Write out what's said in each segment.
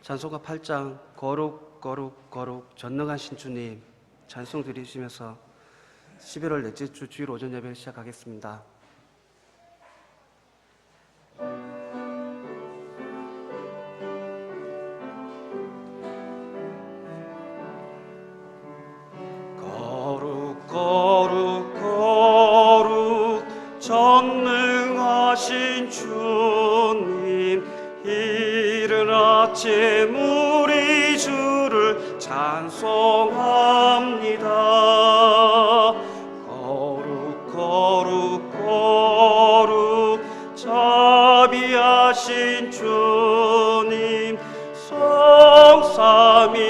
찬송가 8장 거룩 거룩 거룩 전능하신 주님 찬송 드리시면서 11월 넷째 주 주일 오전 예배를 시작하겠습니다. 거룩 거룩 거룩 전능하신 주님, 이른 아침 우리 주를 찬송합니다. 거룩 거룩 거룩 자비하신 주님, 성삼위일체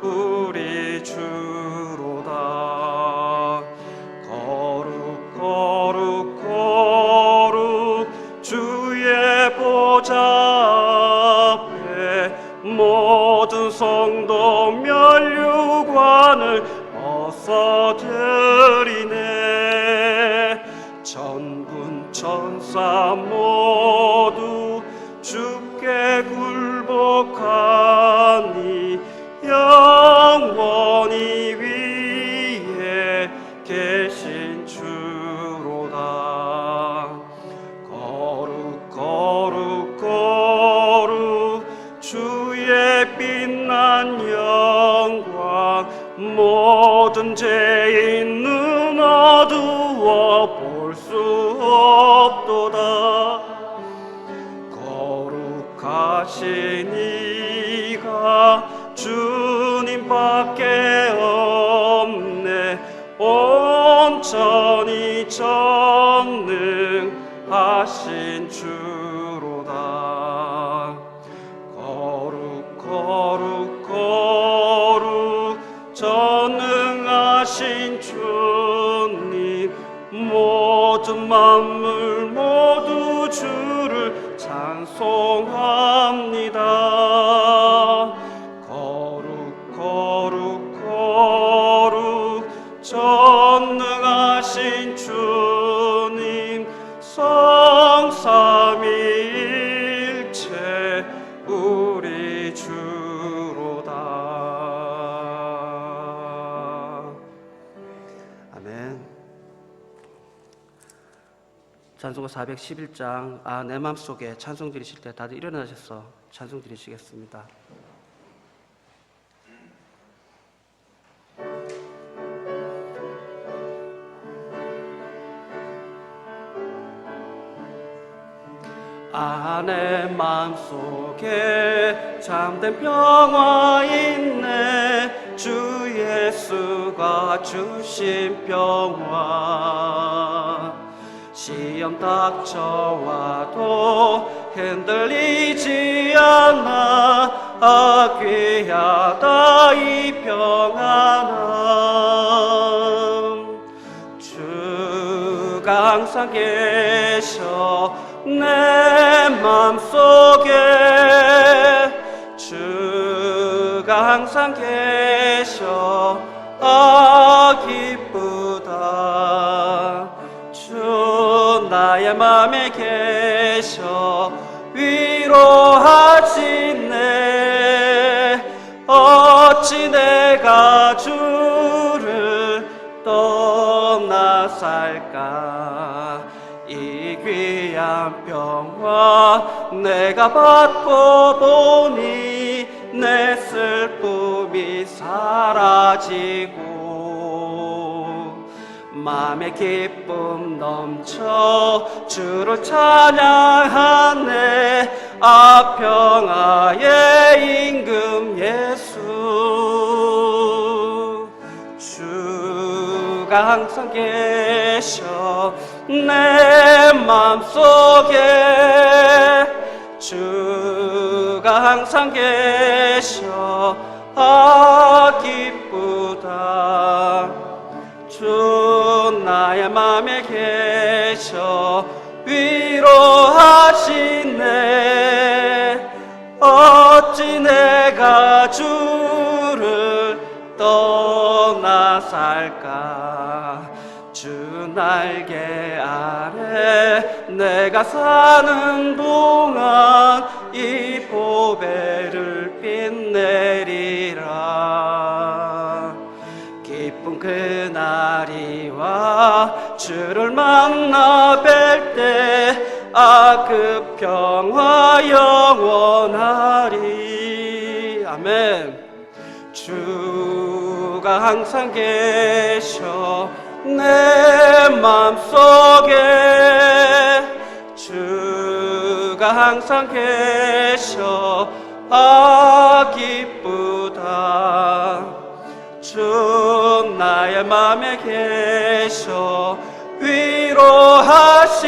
우리 주로다. 거룩 거룩 거룩 주의 보좌 앞에 모든 성도 면류관을 벗어드리네. 천군 천사 모두 주께 굴복하니 영원히 위에 계신 주로다. 거룩 거룩 거룩 주의 빛난 영광, 모든 죄인 눈 어두워 볼 수 없도다. 거룩하신 이가 주님밖에 없네. 온전히 전능하신 주로다. 거룩 거룩 거룩 전능하신 주님, 모든 만물 모두 주를 찬송합니다. 거룩 거룩 거룩 전능하신 주님, 성삼위일체 우리 주로다. 아멘. 찬송가 411장 내 맘속에 찬송 드리실 때 다들 일어나셔서 찬송 드리시겠습니다. 내 맘속에 참된 평화 있네. 주 예수가 주신 평화, 시험 닥쳐와도 흔들리지 않아. 귀하다 이 평안함. 주가 항상 계셔 내 맘속에. 주가 항상 계셔 기쁘다. 주 나의 맘에 계셔 위로하시네. 어찌 내가 주를 떠나 살까. 이 귀한 평화 내가 받고 보니 내 슬픔이 사라지고 맘에 기쁨 넘쳐 주를 찬양하네. 평화의 임금 예수. 주가 항상 계셔 내 맘속에. 주가 항상 계셔 기쁘다. 주 나의 맘에 계셔 위로하시네. 어찌 내가 주를 떠나 살까. 주 날개 아래 내가 사는 동안 이 보배를 빛내리라. 기쁜 그날이 와 주를 만나 뵐 때 그 평화 영원하리. 아멘. 주가 항상 계셔 내 맘속에, 주가 항상 계셔 기쁘다. 주 나의 맘에 계셔 위로하시네.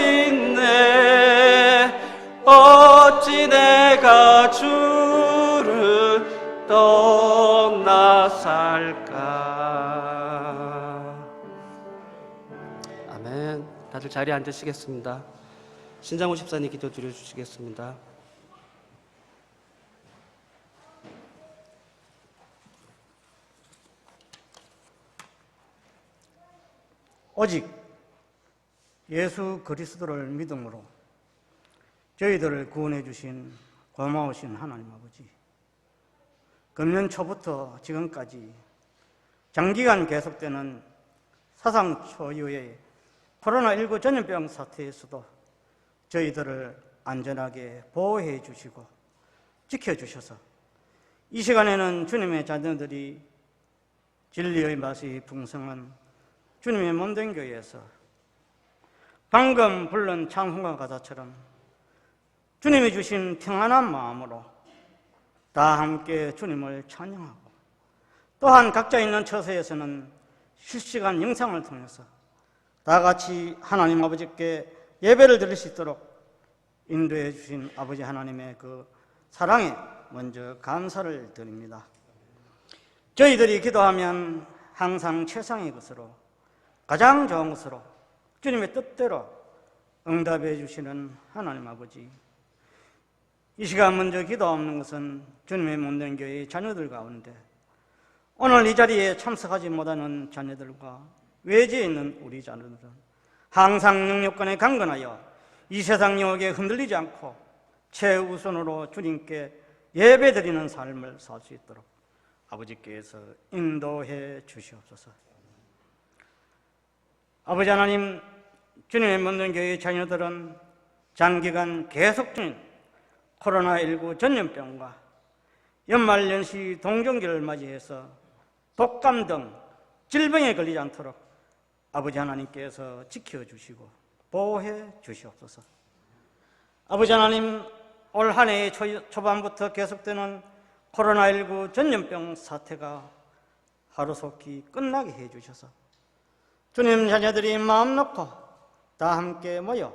어찌 내가 주를 떠나 살까. 아멘. 다들 자리에 앉으시겠습니다. 신장호 집사님 기도 드려주시겠습니다. 오직 예수 그리스도를 믿음으로 저희들을 구원해 주신 고마우신 하나님 아버지, 금년 초부터 지금까지 장기간 계속되는 사상 초유의 코로나19 전염병 사태에서도 저희들을 안전하게 보호해 주시고 지켜주셔서 이 시간에는 주님의 자녀들이 진리의 맛이 풍성한 주님의 몸된 교회에서 방금 부른 찬송가 가사처럼 주님이 주신 평안한 마음으로 다 함께 주님을 찬양하고, 또한 각자 있는 처소에서는 실시간 영상을 통해서 다 같이 하나님 아버지께 예배를 드릴 수 있도록 인도해 주신 아버지 하나님의 그 사랑에 먼저 감사를 드립니다. 저희들이 기도하면 항상 최상의 것으로, 가장 좋은 것으로 주님의 뜻대로 응답해 주시는 하나님 아버지, 이 시간 먼저 기도하는 것은 주님의 몸된 교회의 자녀들 가운데 오늘 이 자리에 참석하지 못하는 자녀들과 외지에 있는 우리 자녀들은 항상 영육간에 강건하여 이 세상 유혹에 흔들리지 않고 최우선으로 주님께 예배드리는 삶을 살 수 있도록 아버지께서 인도해 주시옵소서. 아버지 하나님, 주님의 몸된 교회의 자녀들은 장기간 계속 중인 코로나19 전염병과 연말연시 동정기를 맞이해서 독감 등 질병에 걸리지 않도록 아버지 하나님께서 지켜주시고 보호해 주시옵소서. 아버지 하나님, 올 한 해의 초반부터 계속되는 코로나19 전염병 사태가 하루속히 끝나게 해 주셔서 주님 자녀들이 마음 놓고 다 함께 모여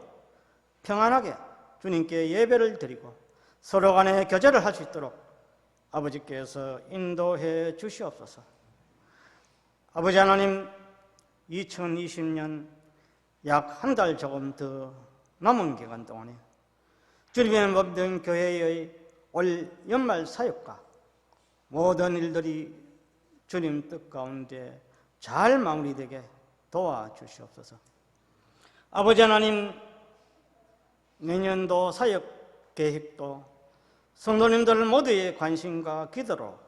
평안하게 주님께 예배를 드리고 서로 간에 교제를 할 수 있도록 아버지께서 인도해 주시옵소서. 아버지 하나님, 2020년 약 한 달 조금 더 남은 기간 동안에 주님의 몸된 교회의 올 연말 사역과 모든 일들이 주님 뜻 가운데 잘 마무리되게 도와주시옵소서. 아버지 하나님, 내년도 사역 계획도 성도님들 모두의 관심과 기도로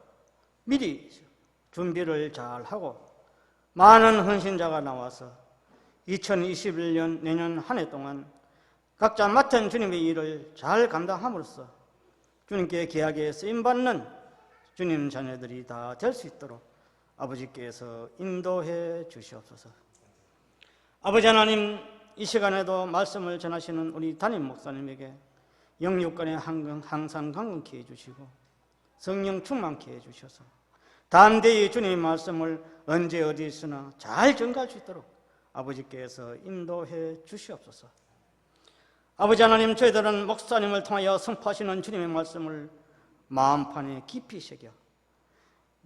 미리 준비를 잘 하고 많은 헌신자가 나와서 2021년 내년 한 해 동안 각자 맡은 주님의 일을 잘 감당함으로써 주님께 귀하게 쓰임받는 주님 자녀들이 다 될 수 있도록 아버지께서 인도해 주시옵소서. 아버지 하나님, 이 시간에도 말씀을 전하시는 우리 담임 목사님에게 영육간에 항상 강건케 해주시고 성령 충만케 해주셔서 담대히 주님의 말씀을 언제 어디서나 잘 전가할 수 있도록 아버지께서 인도해 주시옵소서. 아버지 하나님, 저희들은 목사님을 통하여 선포하시는 주님의 말씀을 마음판에 깊이 새겨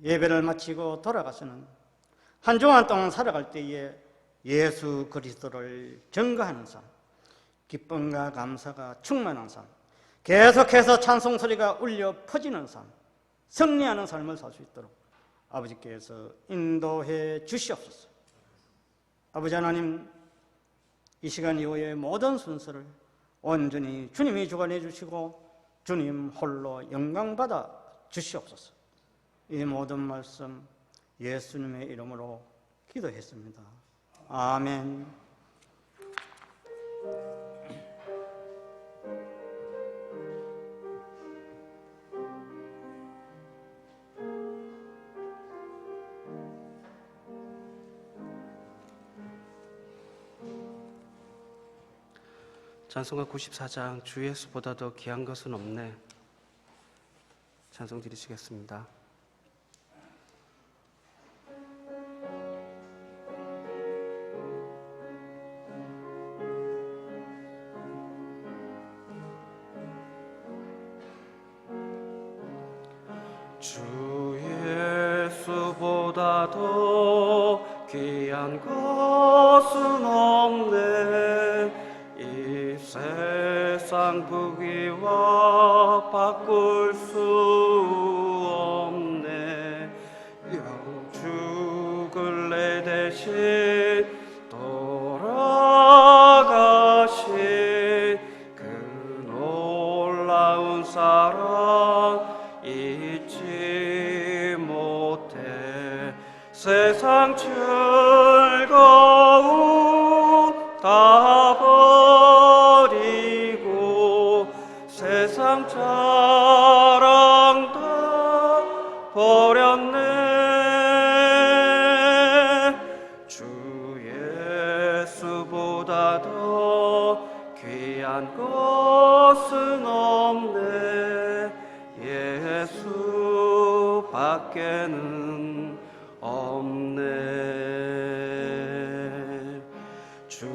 예배를 마치고 돌아가서는 한 주간 동안 살아갈 때에 예수 그리스도를 증거하는 삶, 기쁨과 감사가 충만한 삶, 계속해서 찬송 소리가 울려 퍼지는 삶, 승리하는 삶을 살 수 있도록 아버지께서 인도해 주시옵소서. 아버지 하나님, 이 시간 이후의 모든 순서를 온전히 주님이 주관해 주시고 주님 홀로 영광받아 주시옵소서. 이 모든 말씀 예수님의 이름으로 기도했습니다. 아멘. 찬송가 94장 주 예수보다 더 귀한 것은 없네. 찬송 드리시겠습니다. 주 예수보다 더 귀한 것은 없네. 이 세상 부귀와 바꿀 수 없네. 영죽을 내 대신 돌아가신 그 놀라운 사랑 잊지 못해. 세상 즐거움 다 버리고 세상 자랑 다 버렸네. 주 예수보다 더 귀한 것은 없네. 예수 밖에는 없네. 주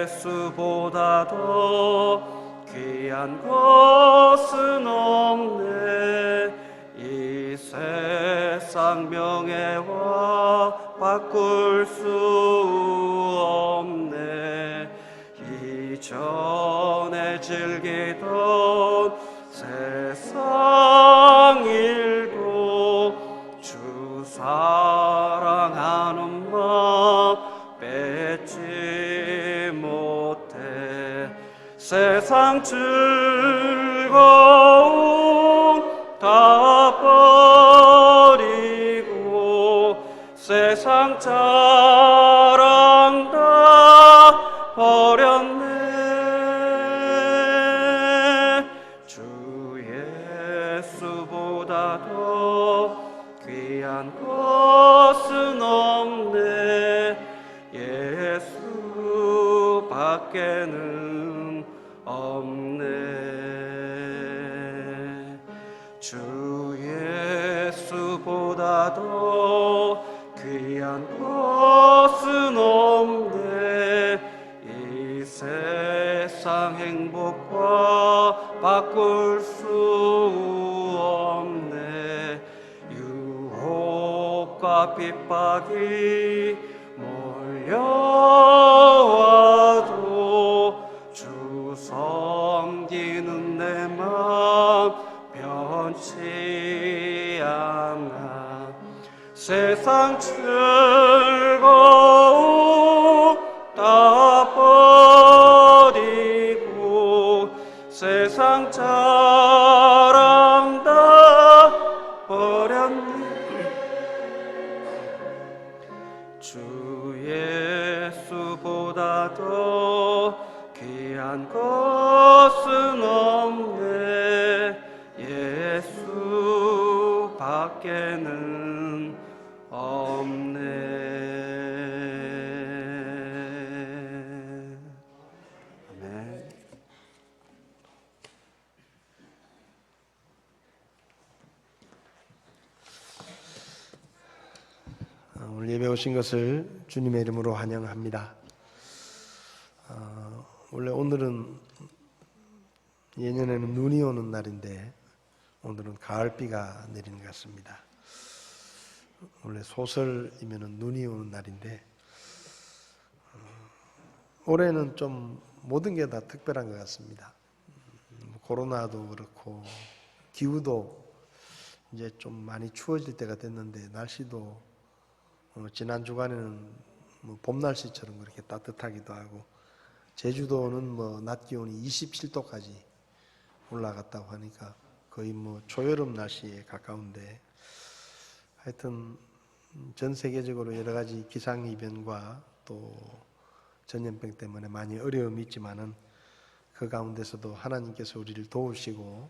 예수보다 더 귀한 것은 없네. 이 세상 명예와 바꿀 수 없네. 이전에 즐기던 세상 일도 주 사랑하는 마음 뺏지 못해. 세상 즐거움 다 버리고 세상 자랑 다 버렸네. 주 예수보다 더 귀한 것은 없네. 예수 밖에는 없네. 주 예수보다 더 귀한 것은 없네. 이 세상 행복과 바꿀 수 없네. 유혹과 핍박이 몰려와도 주 섬기는 내 마음 변치 않아. 세상 즐거움 다 버리고 세상 자랑 다 버렸네. 주 예수보다 더 귀한 것은 없네. 예수 밖에는 없네. 아멘. 오늘 예배 오신 것을 주님의 이름으로 환영합니다. 원래 오늘은 예년에는 눈이 오는 날인데 오늘은 가을비가 내리는 것 같습니다. 원래 소설이면 눈이 오는 날인데 올해는 좀 모든 게 다 특별한 것 같습니다. 코로나도 그렇고 기후도 이제 좀 많이 추워질 때가 됐는데 날씨도 지난 주간에는 뭐 봄 날씨처럼 그렇게 따뜻하기도 하고, 제주도는 뭐 낮 기온이 27도까지 올라갔다고 하니까 거의 뭐 초여름 날씨에 가까운데, 하여튼 전 세계적으로 여러 가지 기상이변과 또 전염병 때문에 많이 어려움이 있지만은 그 가운데서도 하나님께서 우리를 도우시고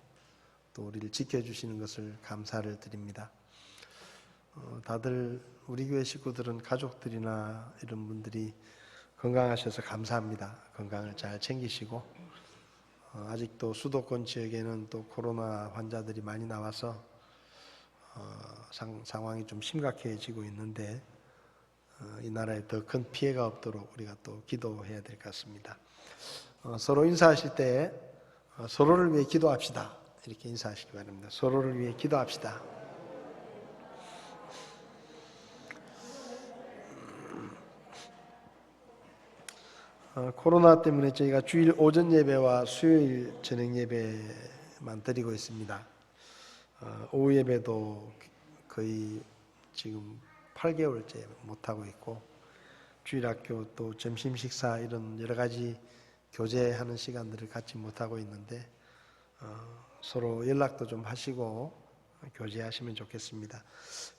또 우리를 지켜주시는 것을 감사를 드립니다. 다들 우리 교회 식구들은 가족들이나 이런 분들이 건강하셔서 감사합니다. 건강을 잘 챙기시고, 아직도 수도권 지역에는 또 코로나 환자들이 많이 나와서 상황이 좀 심각해지고 있는데, 이 나라에 더 큰 피해가 없도록 우리가 또 기도해야 될 것 같습니다. 서로 인사하실 때 서로를 위해 기도합시다, 이렇게 인사하시기 바랍니다. 서로를 위해 기도합시다. 코로나 때문에 저희가 주일 오전 예배와 수요일 저녁 예배만 드리고 있습니다. 오후 예배도 거의 지금 8개월째 못하고 있고, 주일학교 또 점심 식사 이런 여러 가지 교제하는 시간들을 갖지 못하고 있는데, 서로 연락도 좀 하시고 교제하시면 좋겠습니다.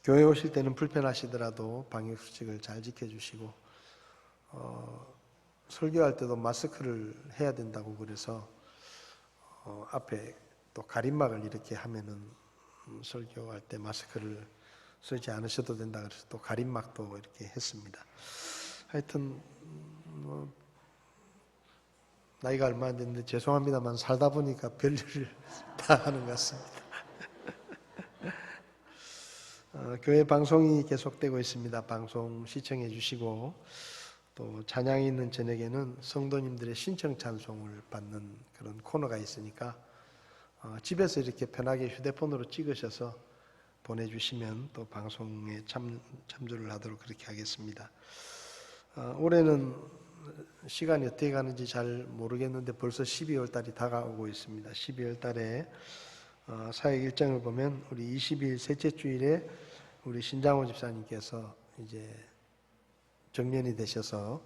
교회 오실 때는 불편하시더라도 방역수칙을 잘 지켜주시고, 설교할 때도 마스크를 해야 된다고 그래서 앞에 또 가림막을 이렇게 하면은 설교할 때 마스크를 쓰지 않으셔도 된다 그래서 또 가림막도 이렇게 했습니다. 하여튼 뭐 나이가 얼마 안 됐는데 죄송합니다만 살다 보니까 별일을 다 하는 것 같습니다. 교회 방송이 계속되고 있습니다. 방송 시청해 주시고, 또 찬양이 있는 저녁에는 성도님들의 신청 찬송을 받는 그런 코너가 있으니까 집에서 이렇게 편하게 휴대폰으로 찍으셔서 보내주시면 또 방송에 참조를 하도록 그렇게 하겠습니다. 올해는 시간이 어떻게 가는지 잘 모르겠는데 벌써 12월 달이 다가오고 있습니다. 12월 달에 사역 일정을 보면 우리 20일 셋째 주일에 우리 신장호 집사님께서 이제 정년이 되셔서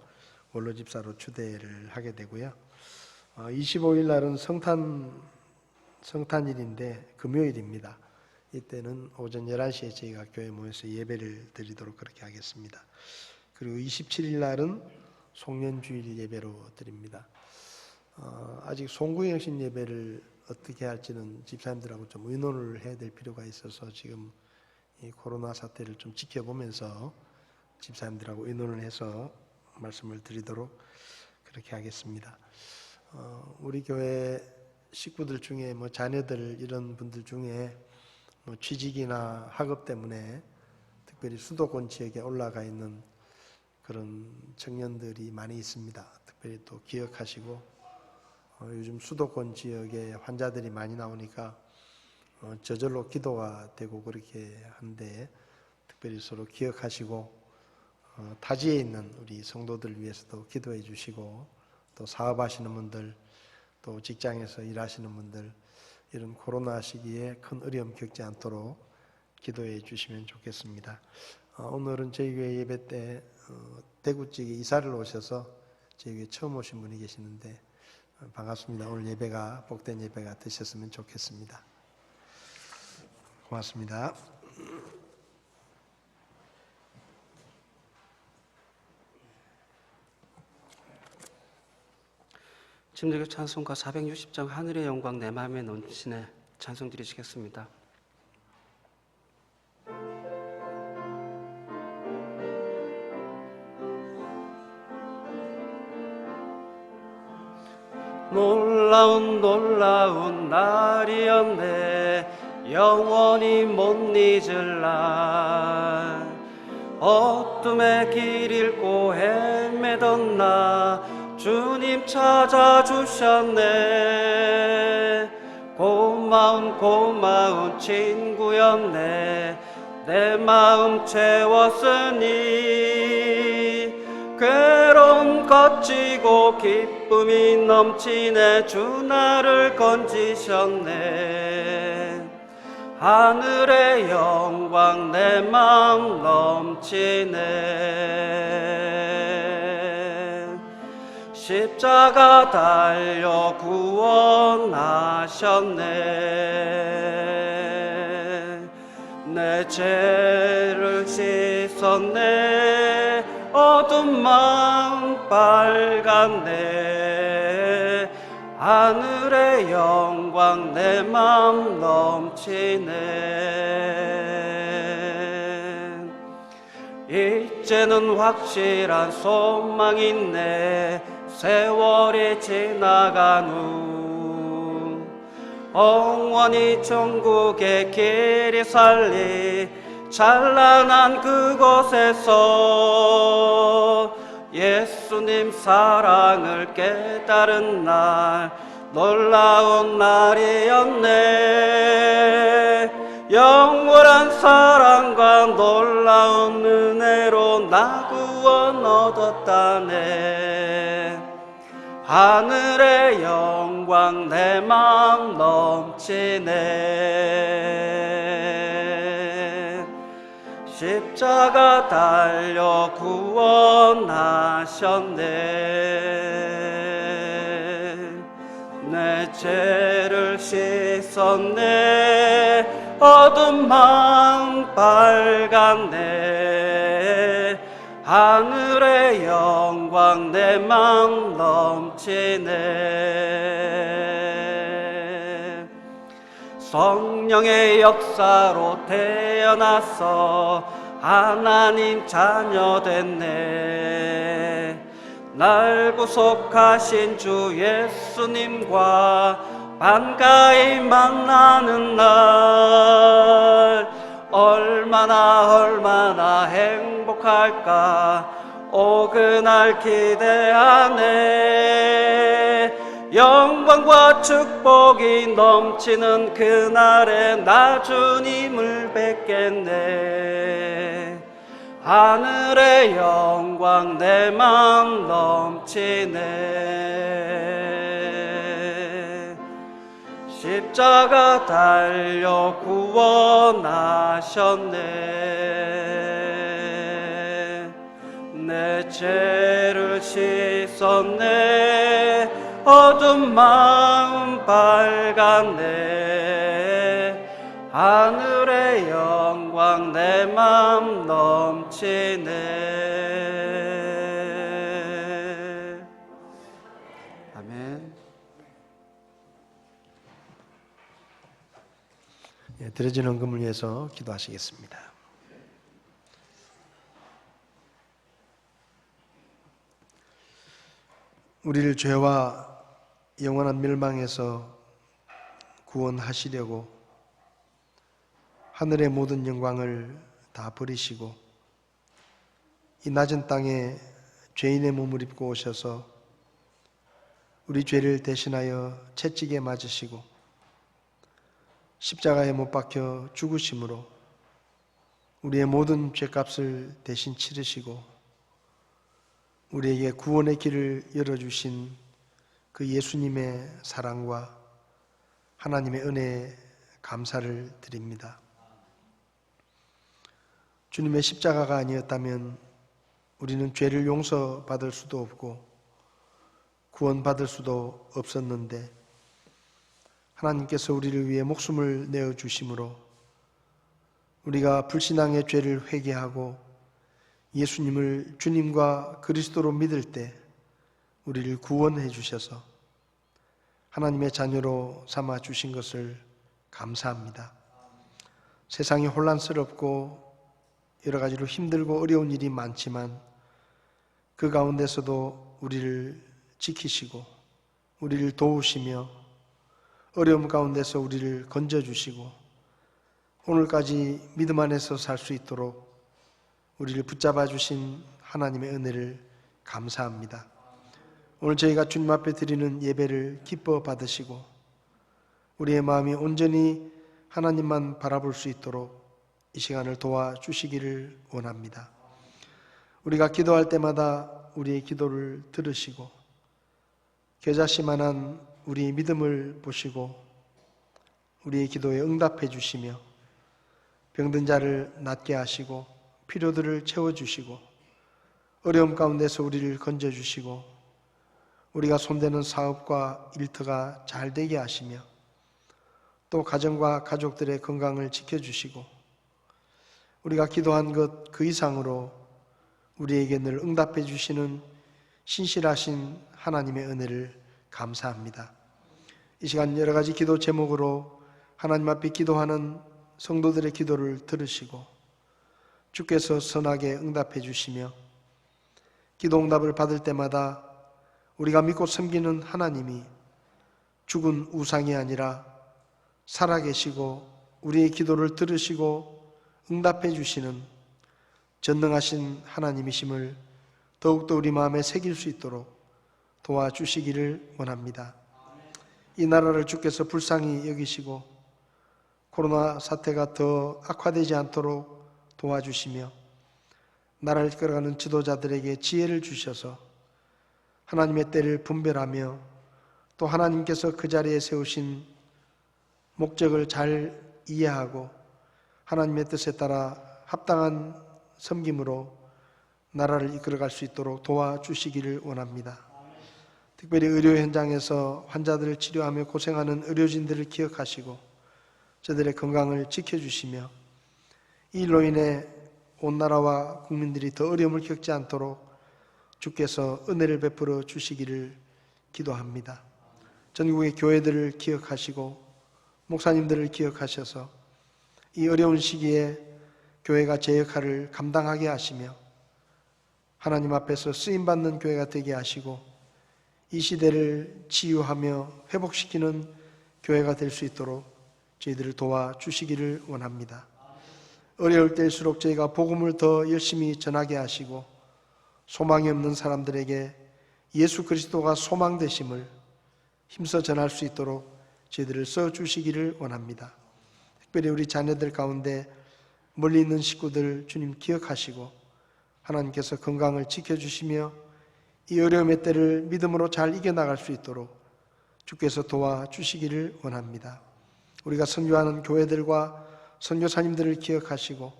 원로 집사로 추대를 하게 되고요. 25일 날은 성탄일인데 금요일입니다. 이때는 오전 11시에 저희가 교회 모여서 예배를 드리도록 그렇게 하겠습니다. 그리고 27일 날은 송년주일 예배로 드립니다. 아직 송구영신 예배를 어떻게 할지는 집사님들하고 좀 의논을 해야 될 필요가 있어서 지금 이 코로나 사태를 좀 지켜보면서 집사님들하고 의논을 해서 말씀을 드리도록 그렇게 하겠습니다. 우리 교회 식구들 중에 뭐 자녀들 이런 분들 중에 뭐 취직이나 학업 때문에 특별히 수도권 지역에 올라가 있는 그런 청년들이 많이 있습니다. 특별히 또 기억하시고, 요즘 수도권 지역에 환자들이 많이 나오니까 저절로 기도가 되고 그렇게 하는데, 특별히 서로 기억하시고 타지에 있는 우리 성도들 위해서도 기도해 주시고, 또 사업하시는 분들, 또 직장에서 일하시는 분들, 이런 코로나 시기에 큰 어려움 겪지 않도록 기도해 주시면 좋겠습니다. 오늘은 저희 교회 예배 때 대구 지역에 이사를 오셔서 저희 교회 처음 오신 분이 계시는데 반갑습니다. 오늘 예배가 복된 예배가 되셨으면 좋겠습니다. 고맙습니다. 침례교 찬송가 460장 하늘의 영광 내 마음에 넘치네 찬송 드리시겠습니다. 놀라운 날이었네 영원히 못 잊을 날 어둠의 길 잃고 헤매던 나 주님 찾아주셨네 고마운 친구였네 내 마음 채웠으니 괴로움 거치고 기쁨이 넘치네 주 나를 건지셨네 하늘의 영광 내 맘 넘치네. 십자가 달려 구원하셨네. 내 죄를 씻었네. 어두운 마음 밝았네. 하늘의 영광 내 맘 넘치네. 이제는 확실한 소망 있네. 세월이 지나간 후 영원히 천국의 길이 살리 찬란한 그곳에서 예수님 사랑을 깨달은 날 놀라운 날이었네. 영원한 사랑과 놀라운 은혜로 나 구원 얻었다네. 하늘의 영광 내 맘 넘치네. 십자가 달려 구원하셨네. 내 죄를 씻었네. 어두운 마음 밝았네. 하늘의 영광 내 맘 넘치네. 성령의 역사로 태어나서 하나님 자녀 됐네. 날 구속하신 주 예수님과 반가이 만나는 날 얼마나 행복할까. 오 그날 기대하네. 영광과 축복이 넘치는 그날에 나 주님을 뵙겠네. 하늘의 영광 내 맘 넘치네. 십자가 달려 구원하셨네. 내 죄를 씻었네. 어두운 마음 밝았네. 하늘의 영광 내 맘 넘치네. 아멘. 드려진 헌금을 위해서 기도하시겠습니다. 우리를 죄와 영원한 멸망에서 구원하시려고 하늘의 모든 영광을 다 버리시고 이 낮은 땅에 죄인의 몸을 입고 오셔서 우리 죄를 대신하여 채찍에 맞으시고 십자가에 못 박혀 죽으심으로 우리의 모든 죄값을 대신 치르시고 우리에게 구원의 길을 열어주신 그 예수님의 사랑과 하나님의 은혜에 감사를 드립니다. 주님의 십자가가 아니었다면 우리는 죄를 용서받을 수도 없고 구원받을 수도 없었는데 하나님께서 우리를 위해 목숨을 내어주심으로 우리가 불신앙의 죄를 회개하고 예수님을 주님과 그리스도로 믿을 때 우리를 구원해 주셔서 하나님의 자녀로 삼아 주신 것을 감사합니다. 세상이 혼란스럽고 여러 가지로 힘들고 어려운 일이 많지만 그 가운데서도 우리를 지키시고 우리를 도우시며 어려움 가운데서 우리를 건져주시고 오늘까지 믿음 안에서 살 수 있도록 우리를 붙잡아 주신 하나님의 은혜를 감사합니다. 오늘 저희가 주님 앞에 드리는 예배를 기뻐 받으시고 우리의 마음이 온전히 하나님만 바라볼 수 있도록 이 시간을 도와주시기를 원합니다. 우리가 기도할 때마다 우리의 기도를 들으시고 겨자씨만한 우리의 믿음을 보시고 우리의 기도에 응답해 주시며 병든 자를 낫게 하시고 필요들을 채워주시고 어려움 가운데서 우리를 건져주시고 우리가 손대는 사업과 일터가 잘 되게 하시며 또 가정과 가족들의 건강을 지켜주시고 우리가 기도한 것 그 이상으로 우리에게 늘 응답해 주시는 신실하신 하나님의 은혜를 감사합니다. 이 시간 여러 가지 기도 제목으로 하나님 앞에 기도하는 성도들의 기도를 들으시고 주께서 선하게 응답해 주시며 기도 응답을 받을 때마다 우리가 믿고 섬기는 하나님이 죽은 우상이 아니라 살아계시고 우리의 기도를 들으시고 응답해 주시는 전능하신 하나님이심을 더욱더 우리 마음에 새길 수 있도록 도와주시기를 원합니다. 이 나라를 주께서 불쌍히 여기시고 코로나 사태가 더 악화되지 않도록 도와주시며 나라를 이끌어가는 지도자들에게 지혜를 주셔서 하나님의 때를 분별하며 또 하나님께서 그 자리에 세우신 목적을 잘 이해하고 하나님의 뜻에 따라 합당한 섬김으로 나라를 이끌어갈 수 있도록 도와주시기를 원합니다. 특별히 의료 현장에서 환자들을 치료하며 고생하는 의료진들을 기억하시고 저들의 건강을 지켜주시며 이 일로 인해 온 나라와 국민들이 더 어려움을 겪지 않도록 주께서 은혜를 베풀어 주시기를 기도합니다. 전국의 교회들을 기억하시고 목사님들을 기억하셔서 이 어려운 시기에 교회가 제 역할을 감당하게 하시며 하나님 앞에서 쓰임받는 교회가 되게 하시고 이 시대를 치유하며 회복시키는 교회가 될 수 있도록 저희들을 도와주시기를 원합니다. 어려울 때일수록 저희가 복음을 더 열심히 전하게 하시고 소망이 없는 사람들에게 예수 그리스도가 소망 되심을 힘써 전할 수 있도록 저희들을 써주시기를 원합니다. 특별히 우리 자녀들 가운데 멀리 있는 식구들 주님 기억하시고 하나님께서 건강을 지켜주시며 이 어려움의 때를 믿음으로 잘 이겨나갈 수 있도록 주께서 도와주시기를 원합니다. 우리가 선교하는 교회들과 선교사님들을 기억하시고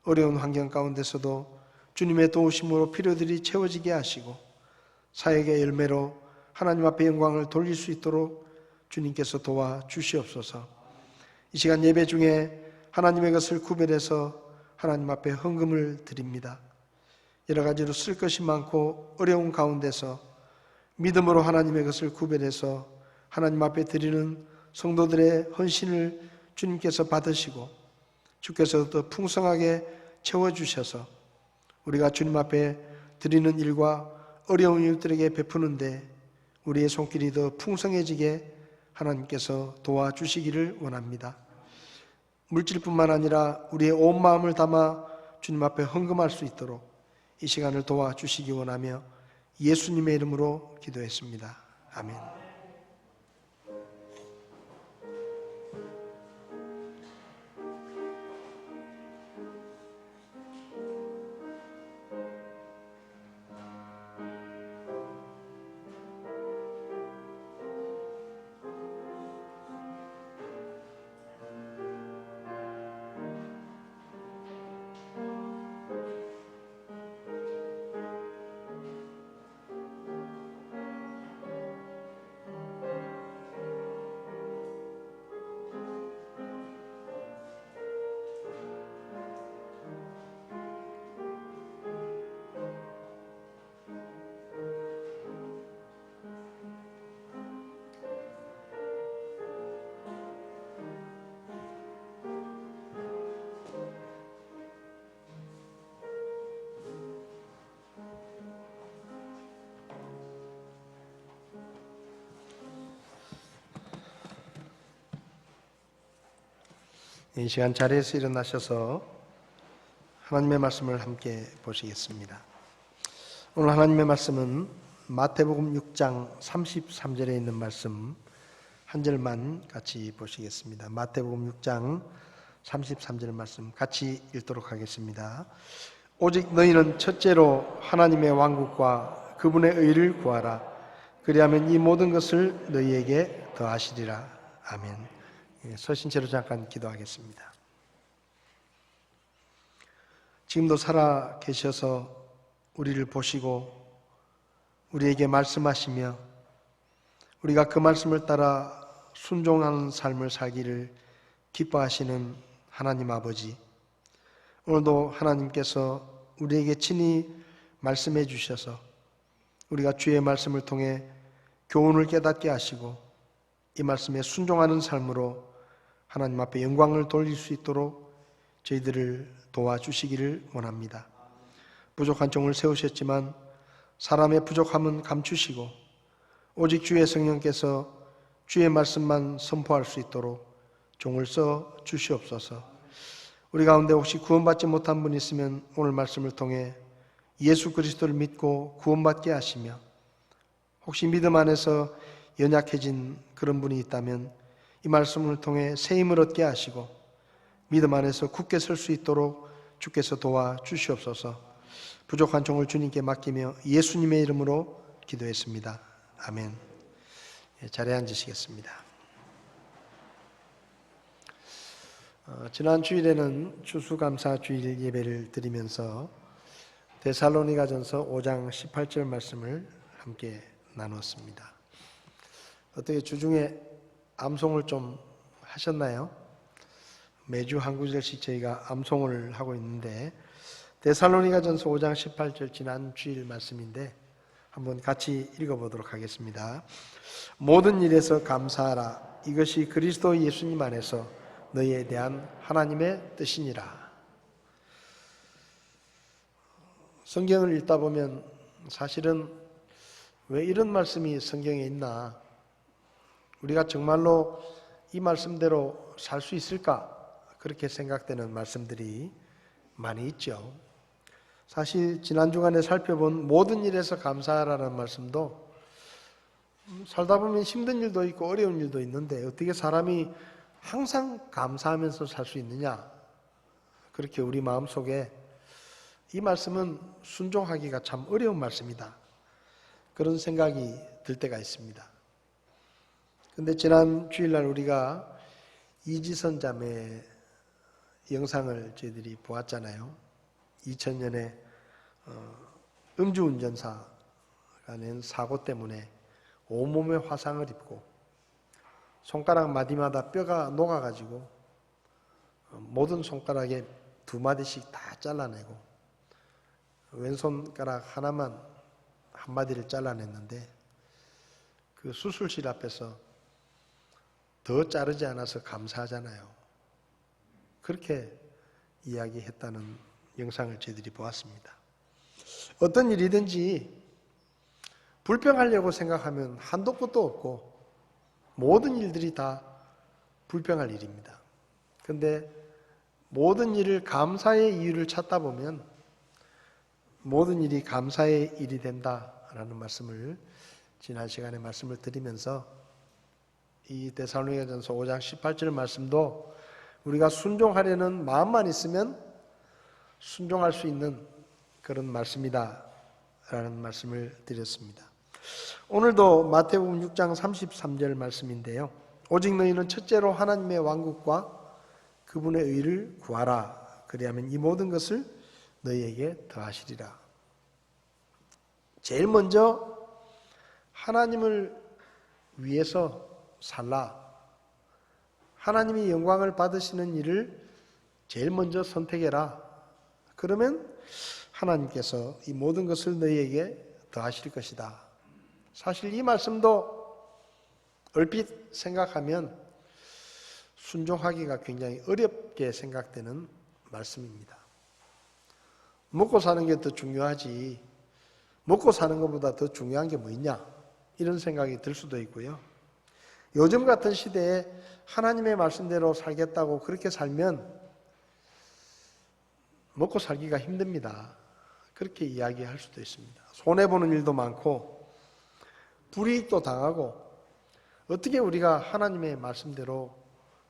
어려운 환경 가운데서도 주님의 도우심으로 필요들이 채워지게 하시고 사역의 열매로 하나님 앞에 영광을 돌릴 수 있도록 주님께서 도와주시옵소서. 이 시간 예배 중에 하나님의 것을 구별해서 하나님 앞에 헌금을 드립니다. 여러 가지로 쓸 것이 많고 어려운 가운데서 믿음으로 하나님의 것을 구별해서 하나님 앞에 드리는 성도들의 헌신을 주님께서 받으시고 주께서 더 풍성하게 채워주셔서 우리가 주님 앞에 드리는 일과 어려운 이웃들에게 베푸는데 우리의 손길이 더 풍성해지게 하나님께서 도와주시기를 원합니다. 물질뿐만 아니라 우리의 온 마음을 담아 주님 앞에 헌금할 수 있도록 이 시간을 도와주시기 원하며 예수님의 이름으로 기도했습니다. 아멘. 이 시간 자리에서 일어나셔서 하나님의 말씀을 함께 보시겠습니다. 오늘 하나님의 말씀은 마태복음 6장 33절에 있는 말씀 한 절만 같이 보시겠습니다. 마태복음 6장 33절 말씀 같이 읽도록 하겠습니다. 오직 너희는 첫째로 하나님의 왕국과 그분의 의를 구하라. 그리하면 이 모든 것을 너희에게 더하시리라. 아멘. 서신 채로 잠깐 기도하겠습니다. 지금도 살아 계셔서 우리를 보시고 우리에게 말씀하시며 우리가 그 말씀을 따라 순종하는 삶을 살기를 기뻐하시는 하나님 아버지, 오늘도 하나님께서 우리에게 친히 말씀해 주셔서 우리가 주의 말씀을 통해 교훈을 깨닫게 하시고 이 말씀에 순종하는 삶으로 하나님 앞에 영광을 돌릴 수 있도록 저희들을 도와주시기를 원합니다. 부족한 종을 세우셨지만 사람의 부족함은 감추시고 오직 주의 성령께서 주의 말씀만 선포할 수 있도록 종을 써 주시옵소서. 우리 가운데 혹시 구원받지 못한 분 있으면 오늘 말씀을 통해 예수 그리스도를 믿고 구원받게 하시며 혹시 믿음 안에서 연약해진 그런 분이 있다면 이 말씀을 통해 새 힘을 얻게 하시고 믿음 안에서 굳게 설 수 있도록 주께서 도와주시옵소서. 부족한 종을 주님께 맡기며 예수님의 이름으로 기도했습니다. 아멘. 자리에 앉으시겠습니다. 지난 주일에는 추수감사 주일 예배를 드리면서 데살로니가전서 5장 18절 말씀을 함께 나눴습니다. 어떻게 주중에 암송을 좀 하셨나요? 매주 한 구절씩 저희가 암송을 하고 있는데 데살로니가전서 5장 18절 지난 주일 말씀인데 한번 같이 읽어보도록 하겠습니다. 모든 일에서 감사하라. 이것이 그리스도 예수님 안에서 너희에 대한 하나님의 뜻이니라. 성경을 읽다 보면 사실은 왜 이런 말씀이 성경에 있나? 우리가 정말로 이 말씀대로 살 수 있을까? 그렇게 생각되는 말씀들이 많이 있죠. 사실 지난 주간에 살펴본 모든 일에서 감사하라는 말씀도 살다 보면 힘든 일도 있고 어려운 일도 있는데 어떻게 사람이 항상 감사하면서 살 수 있느냐? 그렇게 우리 마음속에 이 말씀은 순종하기가 참 어려운 말씀이다. 그런 생각이 들 때가 있습니다. 근데 지난 주일날 우리가 이지선 자매 영상을 저희들이 보았잖아요. 2000년에 음주운전사가 낸 사고 때문에 온몸에 화상을 입고 손가락 마디마다 뼈가 녹아가지고 모든 손가락에 2마디씩 다 잘라내고 왼손가락 하나만 한 마디를 잘라냈는데 그 수술실 앞에서 더 자르지 않아서 감사하잖아요. 그렇게 이야기했다는 영상을 저희들이 보았습니다. 어떤 일이든지 불평하려고 생각하면 한도 끝도 없고 모든 일들이 다 불평할 일입니다. 그런데 모든 일을 감사의 이유를 찾다 보면 모든 일이 감사의 일이 된다라는 말씀을 지난 시간에 말씀을 드리면서 이 데살로니가전서 5장 18절 말씀도 우리가 순종하려는 마음만 있으면 순종할 수 있는 그런 말씀이다 라는 말씀을 드렸습니다. 오늘도 마태복음 6장 33절 말씀인데요. 오직 너희는 첫째로 하나님의 왕국과 그분의 의를 구하라. 그리하면 이 모든 것을 너희에게 더하시리라. 제일 먼저 하나님을 위해서 살라. 하나님이 영광을 받으시는 일을 제일 먼저 선택해라. 그러면 하나님께서 이 모든 것을 너희에게 더하실 것이다. 사실 이 말씀도 얼핏 생각하면 순종하기가 굉장히 어렵게 생각되는 말씀입니다. 먹고 사는 게 더 중요하지 먹고 사는 것보다 더 중요한 게 뭐 있냐 이런 생각이 들 수도 있고요. 요즘 같은 시대에 하나님의 말씀대로 살겠다고 그렇게 살면 먹고 살기가 힘듭니다. 그렇게 이야기할 수도 있습니다. 손해보는 일도 많고 불이익도 당하고 어떻게 우리가 하나님의 말씀대로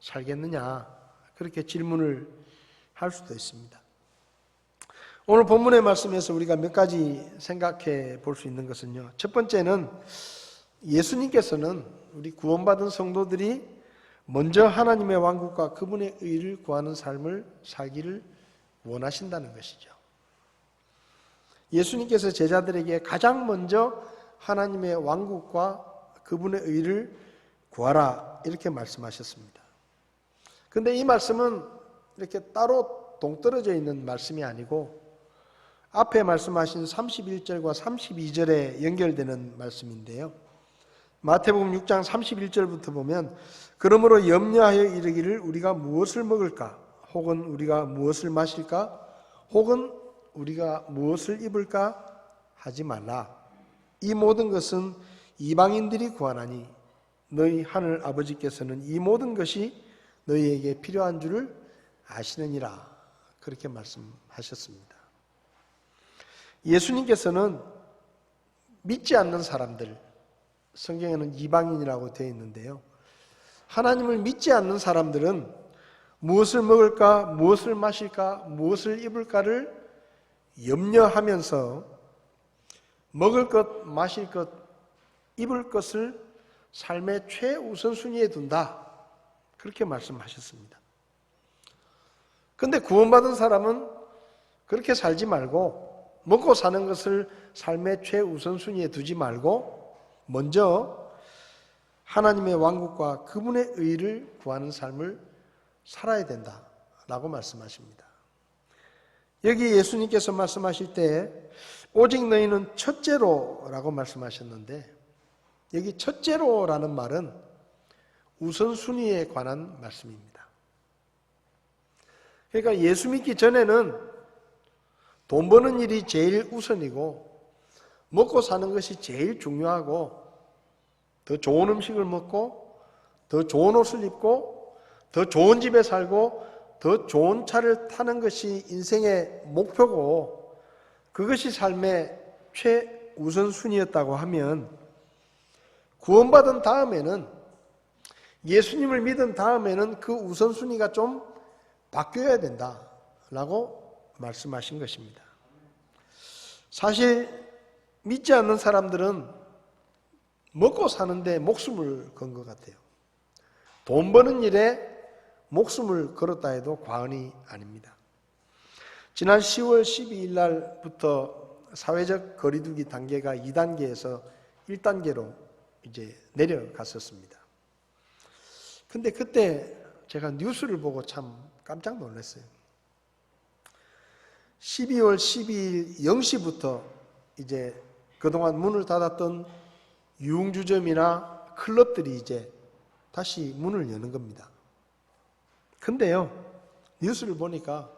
살겠느냐 그렇게 질문을 할 수도 있습니다. 오늘 본문의 말씀에서 우리가 몇 가지 생각해 볼 수 있는 것은요. 첫 번째는 예수님께서는 우리 구원받은 성도들이 먼저 하나님의 왕국과 그분의 의를 구하는 삶을 살기를 원하신다는 것이죠. 예수님께서 제자들에게 가장 먼저 하나님의 왕국과 그분의 의를 구하라 이렇게 말씀하셨습니다. 그런데 이 말씀은 이렇게 따로 동떨어져 있는 말씀이 아니고 앞에 말씀하신 31절과 32절에 연결되는 말씀인데요. 마태복음 6장 31절부터 보면 그러므로 염려하여 이르기를 우리가 무엇을 먹을까? 혹은 우리가 무엇을 마실까? 혹은 우리가 무엇을 입을까? 하지 말라. 이 모든 것은 이방인들이 구하나니 너희 하늘 아버지께서는 이 모든 것이 너희에게 필요한 줄을 아시느니라. 그렇게 말씀하셨습니다. 예수님께서는 믿지 않는 사람들, 성경에는 이방인이라고 되어 있는데요. 하나님을 믿지 않는 사람들은 무엇을 먹을까, 무엇을 마실까, 무엇을 입을까를 염려하면서 먹을 것, 마실 것, 입을 것을 삶의 최우선순위에 둔다. 그렇게 말씀하셨습니다. 그런데 구원받은 사람은 그렇게 살지 말고 먹고 사는 것을 삶의 최우선순위에 두지 말고 먼저 하나님의 왕국과 그분의 의를 구하는 삶을 살아야 된다라고 말씀하십니다. 여기 예수님께서 말씀하실 때 오직 너희는 첫째로라고 말씀하셨는데 여기 첫째로라는 말은 우선순위에 관한 말씀입니다. 그러니까 예수 믿기 전에는 돈 버는 일이 제일 우선이고 먹고 사는 것이 제일 중요하고 더 좋은 음식을 먹고 더 좋은 옷을 입고 더 좋은 집에 살고 더 좋은 차를 타는 것이 인생의 목표고 그것이 삶의 최우선순위였다고 하면 구원받은 다음에는 예수님을 믿은 다음에는 그 우선순위가 좀 바뀌어야 된다라고 말씀하신 것입니다. 사실 믿지 않는 사람들은 먹고 사는데 목숨을 건 것 같아요. 돈 버는 일에 목숨을 걸었다 해도 과언이 아닙니다. 지난 10월 12일 날부터 사회적 거리두기 단계가 2단계에서 1단계로 이제 내려갔었습니다. 근데 그때 제가 뉴스를 보고 참 깜짝 놀랐어요. 12월 12일 0시부터 이제 그동안 문을 닫았던 유흥주점이나 클럽들이 이제 다시 문을 여는 겁니다. 근데요, 뉴스를 보니까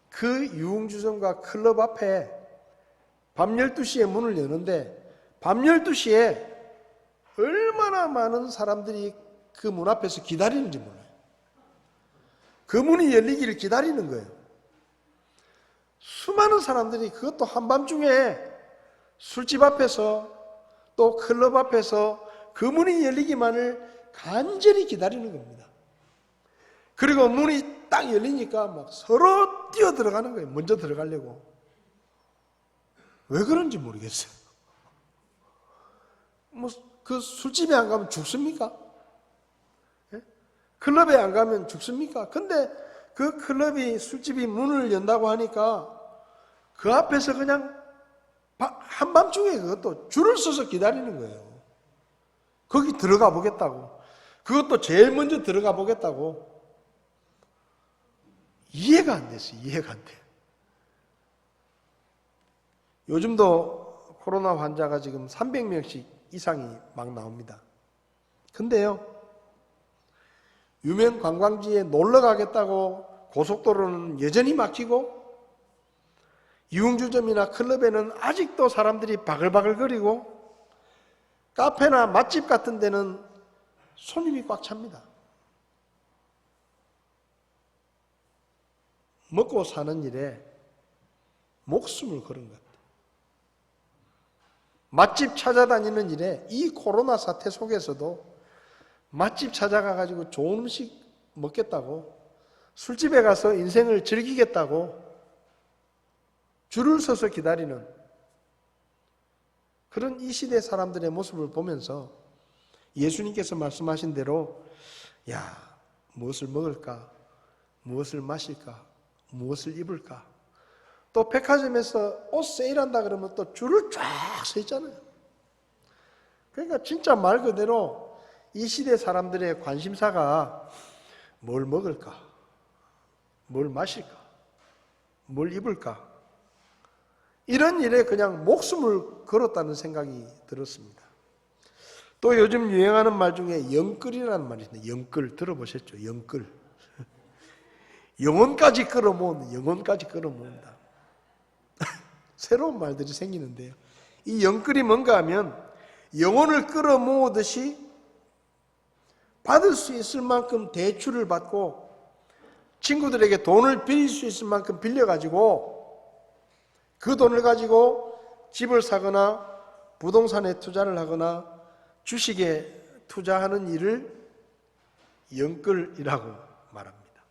그 유흥주점과 클럽 앞에 밤 12시에 문을 여는데 밤 12시에 얼마나 많은 사람들이 그 문 앞에서 기다리는지 몰라요. 그 문이 열리기를 기다리는 거예요. 수많은 사람들이 그것도 한밤중에 술집 앞에서 또 클럽 앞에서 그 문이 열리기만을 간절히 기다리는 겁니다. 그리고 문이 딱 열리니까 막 서로 뛰어 들어가는 거예요. 먼저 들어가려고. 왜 그런지 모르겠어요. 뭐 그 술집에 안 가면 죽습니까? 예? 클럽에 안 가면 죽습니까? 근데 그 클럽이 술집이 문을 연다고 하니까 그 앞에서 그냥 한밤중에 그것도 줄을 서서 기다리는 거예요. 거기 들어가 보겠다고. 그것도 제일 먼저 들어가 보겠다고. 이해가 안 됐어요. 이해가 안 돼. 요즘도 코로나 환자가 지금 300명씩 이상이 막 나옵니다. 근데요, 유명 관광지에 놀러 가겠다고 고속도로는 여전히 막히고 유흥주점이나 클럽에는 아직도 사람들이 바글바글거리고 카페나 맛집 같은 데는 손님이 꽉 찹니다. 먹고 사는 일에 목숨을 걸은 것 같아요. 맛집 찾아다니는 일에 이 코로나 사태 속에서도 맛집 찾아가가지고 좋은 음식 먹겠다고 술집에 가서 인생을 즐기겠다고 줄을 서서 기다리는 그런 이 시대 사람들의 모습을 보면서 예수님께서 말씀하신 대로 야, 무엇을 먹을까? 무엇을 마실까? 무엇을 입을까? 또 백화점에서 옷 세일한다 그러면 또 줄을 쫙 서 있잖아요. 그러니까 진짜 말 그대로 이 시대 사람들의 관심사가 뭘 먹을까? 뭘 마실까? 뭘 입을까? 이런 일에 그냥 목숨을 걸었다는 생각이 들었습니다. 또 요즘 유행하는 말 중에 영끌이라는 말이 있는데, 영끌 들어보셨죠? 영끌. 영혼까지 끌어모은다. 영혼까지 끌어모은다. 새로운 말들이 생기는데요. 이 영끌이 뭔가 하면 영혼을 끌어모으듯이 받을 수 있을 만큼 대출을 받고 친구들에게 돈을 빌릴 수 있을 만큼 빌려가지고 그 돈을 가지고 집을 사거나 부동산에 투자를 하거나 주식에 투자하는 일을 영끌이라고 말합니다.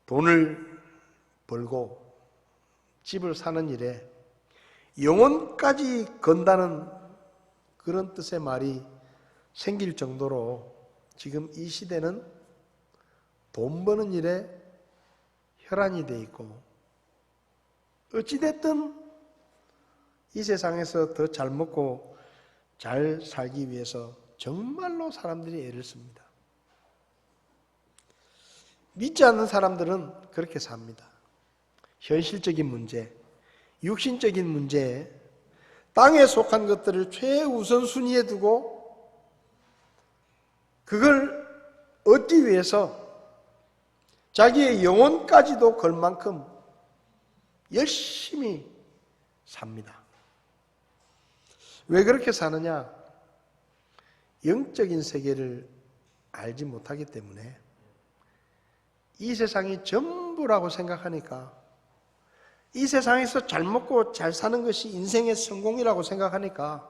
돈을 벌고 집을 사는 일에 영혼까지 건다는 그런 뜻의 말이 생길 정도로 지금 이 시대는 돈 버는 일에 혈안이 돼 있고, 어찌됐든 이 세상에서 더 잘 먹고 잘 살기 위해서 정말로 사람들이 애를 씁니다. 믿지 않는 사람들은 그렇게 삽니다. 현실적인 문제, 육신적인 문제에 땅에 속한 것들을 최우선순위에 두고 그걸 얻기 위해서 자기의 영혼까지도 걸 만큼 열심히 삽니다. 왜 그렇게 사느냐? 영적인 세계를 알지 못하기 때문에 이 세상이 전부라고 생각하니까, 이 세상에서 잘 먹고 잘 사는 것이 인생의 성공이라고 생각하니까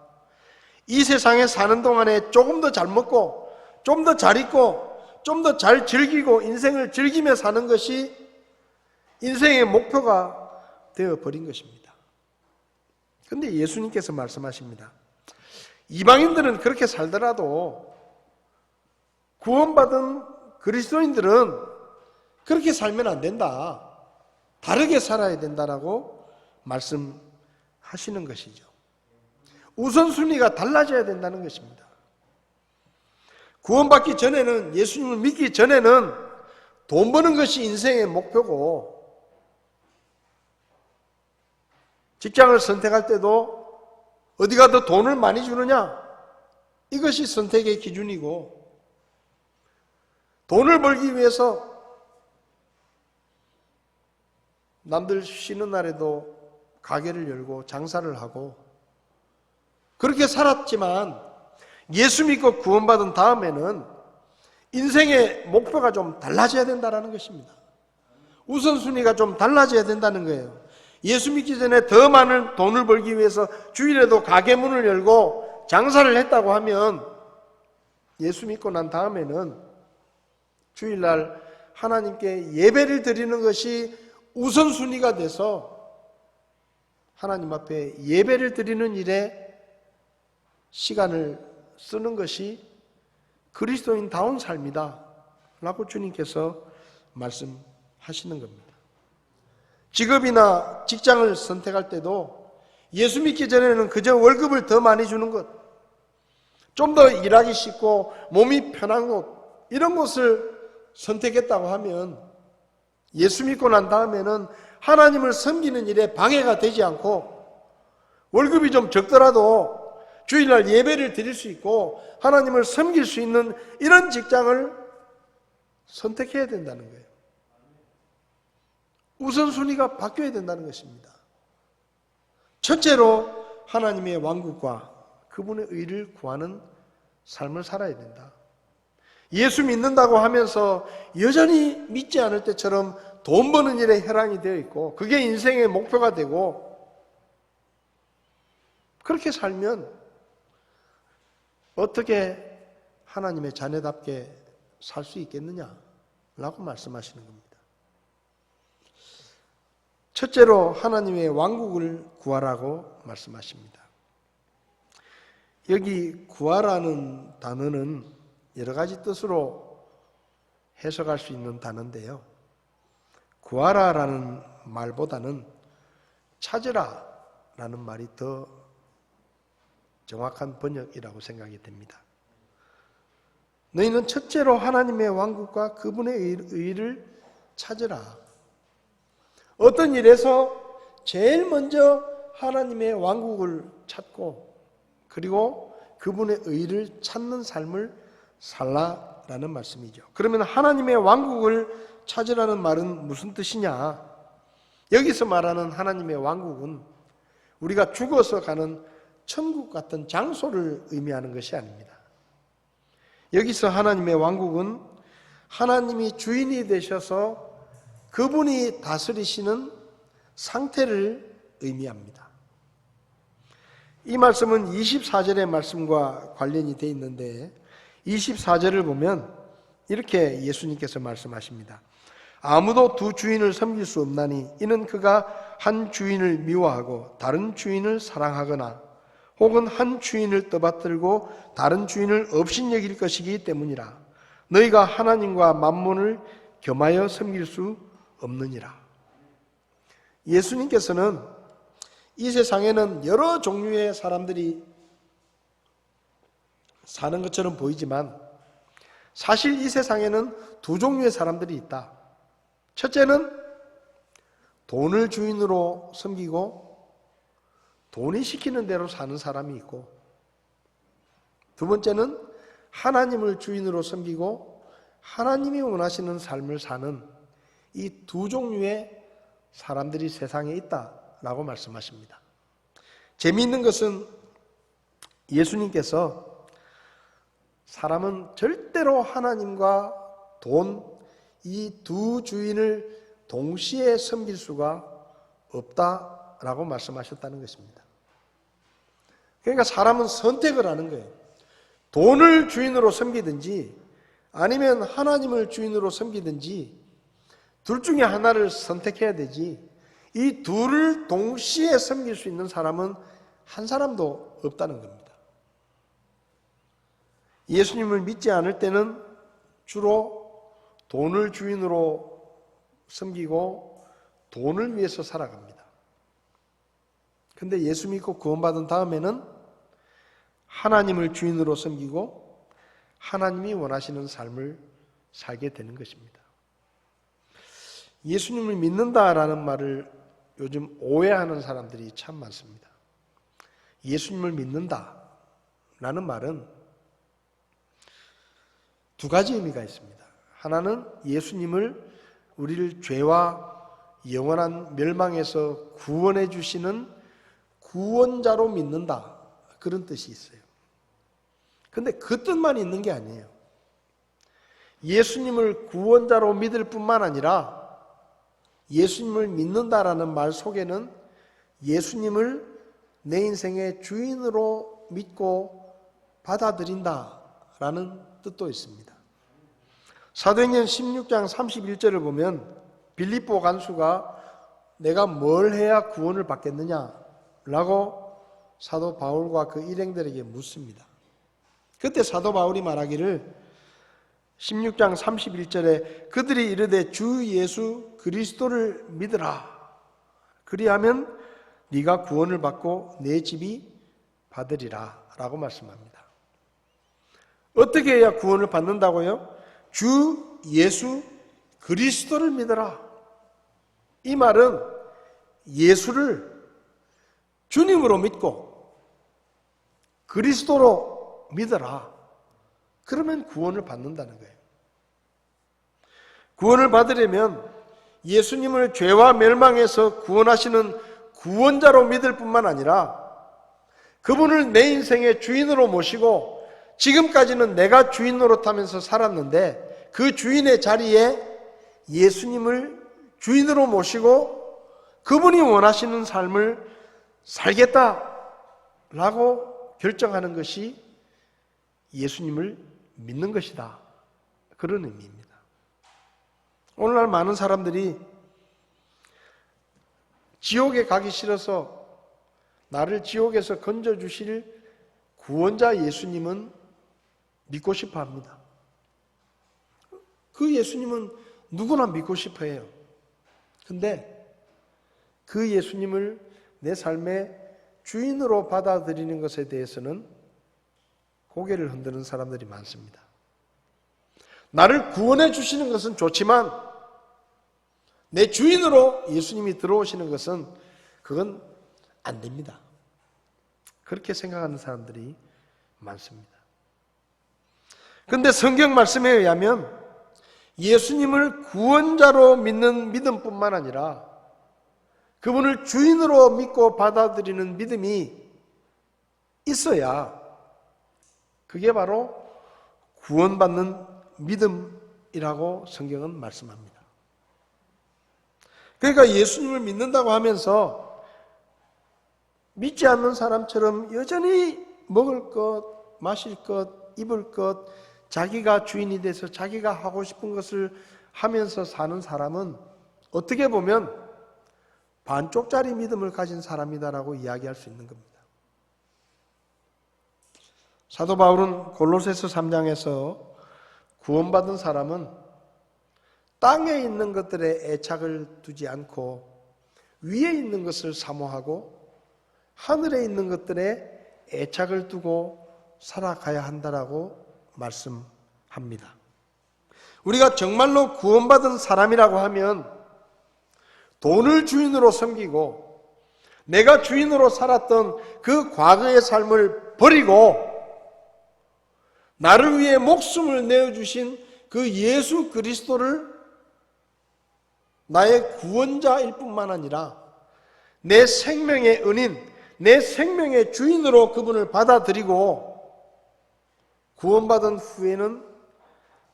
이 세상에 사는 동안에 조금 더 잘 먹고 좀 더 잘 입고 좀 더 잘 즐기고 인생을 즐기며 사는 것이 인생의 목표가 되어버린 것입니다. 그런데 예수님께서 말씀하십니다. 이방인들은 그렇게 살더라도 구원받은 그리스도인들은 그렇게 살면 안 된다. 다르게 살아야 된다라고 말씀하시는 것이죠. 우선순위가 달라져야 된다는 것입니다. 구원받기 전에는, 예수님을 믿기 전에는 돈 버는 것이 인생의 목표고, 직장을 선택할 때도 어디가 더 돈을 많이 주느냐, 이것이 선택의 기준이고, 돈을 벌기 위해서 남들 쉬는 날에도 가게를 열고 장사를 하고 그렇게 살았지만, 예수 믿고 구원받은 다음에는 인생의 목표가 좀 달라져야 된다는 것입니다. 우선순위가 좀 달라져야 된다는 거예요. 예수 믿기 전에 더 많은 돈을 벌기 위해서 주일에도 가게 문을 열고 장사를 했다고 하면, 예수 믿고 난 다음에는 주일날 하나님께 예배를 드리는 것이 우선순위가 돼서 하나님 앞에 예배를 드리는 일에 시간을 쓰는 것이 그리스도인다운 삶이다 라고 주님께서 말씀하시는 겁니다. 직업이나 직장을 선택할 때도 예수 믿기 전에는 그저 월급을 더 많이 주는 것, 좀 더 일하기 쉽고 몸이 편한 곳, 이런 곳을 선택했다고 하면 예수 믿고 난 다음에는 하나님을 섬기는 일에 방해가 되지 않고 월급이 좀 적더라도 주일날 예배를 드릴 수 있고 하나님을 섬길 수 있는 이런 직장을 선택해야 된다는 거예요. 우선순위가 바뀌어야 된다는 것입니다. 첫째로 하나님의 왕국과 그분의 의를 구하는 삶을 살아야 된다. 예수 믿는다고 하면서 여전히 믿지 않을 때처럼 돈 버는 일에 혈안이 되어 있고 그게 인생의 목표가 되고, 그렇게 살면 어떻게 하나님의 자녀답게 살 수 있겠느냐라고 말씀하시는 겁니다. 첫째로 하나님의 왕국을 구하라고 말씀하십니다. 여기 구하라는 단어는 여러 가지 뜻으로 해석할 수 있는 단어인데요. 구하라라는 말보다는 찾으라라는 말이 더 정확한 번역이라고 생각이 됩니다. 너희는 첫째로 하나님의 왕국과 그분의 의를 찾으라. 어떤 일에서 제일 먼저 하나님의 왕국을 찾고 그리고 그분의 의를 찾는 삶을 살라라는 말씀이죠. 그러면 하나님의 왕국을 찾으라는 말은 무슨 뜻이냐? 여기서 말하는 하나님의 왕국은 우리가 죽어서 가는 천국 같은 장소를 의미하는 것이 아닙니다. 여기서 하나님의 왕국은 하나님이 주인이 되셔서 그분이 다스리시는 상태를 의미합니다. 이 말씀은 24절의 말씀과 관련이 되어 있는데 24절을 보면 이렇게 예수님께서 말씀하십니다. 아무도 두 주인을 섬길 수 없나니 이는 그가 한 주인을 미워하고 다른 주인을 사랑하거나 혹은 한 주인을 떠받들고 다른 주인을 업신여길 것이기 때문이라. 너희가 하나님과 만몬을 겸하여 섬길 수 없느니라. 예수님께서는 이 세상에는 여러 종류의 사람들이 사는 것처럼 보이지만 사실 이 세상에는 두 종류의 사람들이 있다. 첫째는 돈을 주인으로 섬기고 돈이 시키는 대로 사는 사람이 있고, 두 번째는 하나님을 주인으로 섬기고 하나님이 원하시는 삶을 사는 이 두 종류의 사람들이 세상에 있다라고 말씀하십니다. 재미있는 것은 예수님께서 사람은 절대로 하나님과 돈, 이 두 주인을 동시에 섬길 수가 없다라고 말씀하셨다는 것입니다. 그러니까 사람은 선택을 하는 거예요. 돈을 주인으로 섬기든지 아니면 하나님을 주인으로 섬기든지 둘 중에 하나를 선택해야 되지, 이 둘을 동시에 섬길 수 있는 사람은 한 사람도 없다는 겁니다. 예수님을 믿지 않을 때는 주로 돈을 주인으로 섬기고 돈을 위해서 살아갑니다. 그런데 예수 믿고 구원받은 다음에는 하나님을 주인으로 섬기고 하나님이 원하시는 삶을 살게 되는 것입니다. 예수님을 믿는다라는 말을 요즘 오해하는 사람들이 참 많습니다. 예수님을 믿는다라는 말은 두 가지 의미가 있습니다. 하나는 예수님을 우리를 죄와 영원한 멸망에서 구원해 주시는 구원자로 믿는다, 그런 뜻이 있어요. 그런데 그 뜻만 있는 게 아니에요. 예수님을 구원자로 믿을 뿐만 아니라 예수님을 믿는다라는 말 속에는 예수님을 내 인생의 주인으로 믿고 받아들인다라는 뜻도 있습니다. 사도행전 16장 31절을 보면 빌립보 간수가 내가 뭘 해야 구원을 받겠느냐라고 사도 바울과 그 일행들에게 묻습니다. 그때 사도 바울이 말하기를 16장 31절에 그들이 이르되 주 예수 그리스도를 믿으라. 그리하면 네가 구원을 받고 내 집이 받으리라 라고 말씀합니다. 어떻게 해야 구원을 받는다고요? 주 예수 그리스도를 믿어라. 이 말은 예수를 주님으로 믿고 그리스도로 믿어라. 그러면 구원을 받는다는 거예요. 구원을 받으려면 예수님을 죄와 멸망에서 구원하시는 구원자로 믿을 뿐만 아니라 그분을 내 인생의 주인으로 모시고, 지금까지는 내가 주인 노릇하면서 살았는데 그 주인의 자리에 예수님을 주인으로 모시고 그분이 원하시는 삶을 살겠다라고 결정하는 것이 예수님을 믿는 것이다, 그런 의미입니다. 오늘날 많은 사람들이 지옥에 가기 싫어서 나를 지옥에서 건져주실 구원자 예수님은 믿고 싶어 합니다. 그 예수님은 누구나 믿고 싶어 해요. 근데 그 예수님을 내 삶의 주인으로 받아들이는 것에 대해서는 고개를 흔드는 사람들이 많습니다. 나를 구원해 주시는 것은 좋지만 내 주인으로 예수님이 들어오시는 것은 그건 안 됩니다. 그렇게 생각하는 사람들이 많습니다. 그런데 성경 말씀에 의하면 예수님을 구원자로 믿는 믿음뿐만 아니라 그분을 주인으로 믿고 받아들이는 믿음이 있어야 그게 바로 구원받는 믿음이라고 성경은 말씀합니다. 그러니까 예수님을 믿는다고 하면서 믿지 않는 사람처럼 여전히 먹을 것, 마실 것, 입을 것, 자기가 주인이 돼서 자기가 하고 싶은 것을 하면서 사는 사람은 어떻게 보면 반쪽짜리 믿음을 가진 사람이다라고 이야기할 수 있는 겁니다. 사도 바울은 골로새서 3장에서 구원받은 사람은 땅에 있는 것들에 애착을 두지 않고 위에 있는 것을 사모하고 하늘에 있는 것들에 애착을 두고 살아가야 한다라고 말씀합니다. 우리가 정말로 구원받은 사람이라고 하면 돈을 주인으로 섬기고 내가 주인으로 살았던 그 과거의 삶을 버리고 나를 위해 목숨을 내어주신 그 예수 그리스도를 나의 구원자일 뿐만 아니라 내 생명의 은인, 내 생명의 주인으로 그분을 받아들이고 구원받은 후에는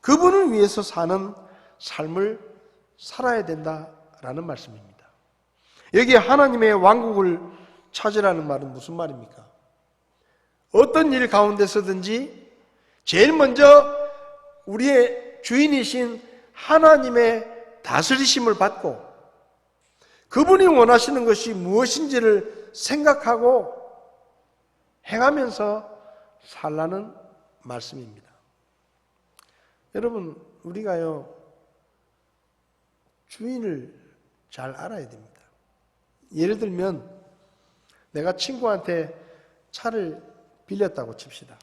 그분을 위해서 사는 삶을 살아야 된다라는 말씀입니다. 여기 하나님의 왕국을 찾으라는 말은 무슨 말입니까? 어떤 일 가운데서든지 제일 먼저 우리의 주인이신 하나님의 다스리심을 받고 그분이 원하시는 것이 무엇인지를 생각하고 행하면서 살라는 말씀입니다. 여러분, 우리가요, 주인을 잘 알아야 됩니다. 예를 들면, 내가 친구한테 차를 빌렸다고 칩시다.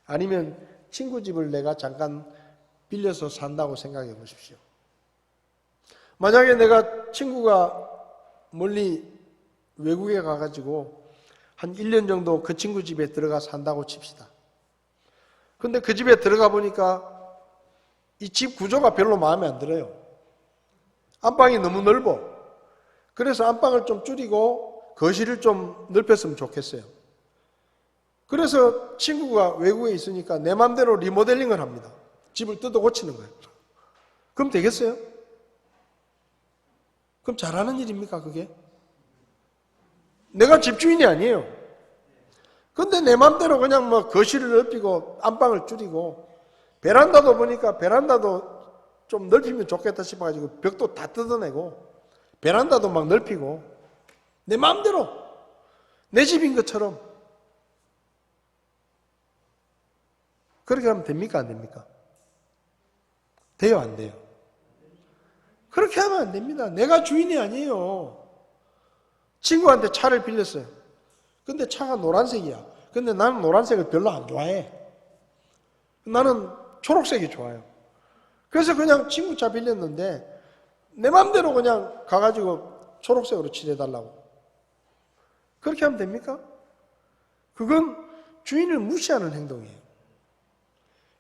아니면 친구 집을 내가 잠깐 빌려서 산다고 생각해 보십시오. 만약에 내가 친구가 멀리 외국에 가가지고 한 1년 정도 그 친구 집에 들어가 산다고 칩시다. 근데 그 집에 들어가 보니까 이 집 구조가 별로 마음에 안 들어요. 안방이 너무 넓어. 그래서 안방을 좀 줄이고 거실을 좀 넓혔으면 좋겠어요. 그래서 친구가 외국에 있으니까 내 맘대로 리모델링을 합니다. 집을 뜯어 고치는 거예요. 그럼 되겠어요? 그럼 잘하는 일입니까, 그게? 내가 집주인이 아니에요. 근데 내 맘대로 그냥 뭐 거실을 넓히고 안방을 줄이고 베란다도 보니까 베란다도 좀 넓히면 좋겠다 싶어가지고 벽도 다 뜯어내고 베란다도 막 넓히고 내 맘대로 내 집인 것처럼 그렇게 하면 됩니까, 안 됩니까? 돼요, 안 돼요? 그렇게 하면 안 됩니다. 내가 주인이 아니에요. 친구한테 차를 빌렸어요. 근데 차가 노란색이야. 근데 나는 노란색을 별로 안 좋아해. 나는 초록색이 좋아요. 그래서 그냥 친구 차 빌렸는데 내 맘대로 그냥 가가지고 초록색으로 칠해달라고. 그렇게 하면 됩니까? 그건 주인을 무시하는 행동이에요.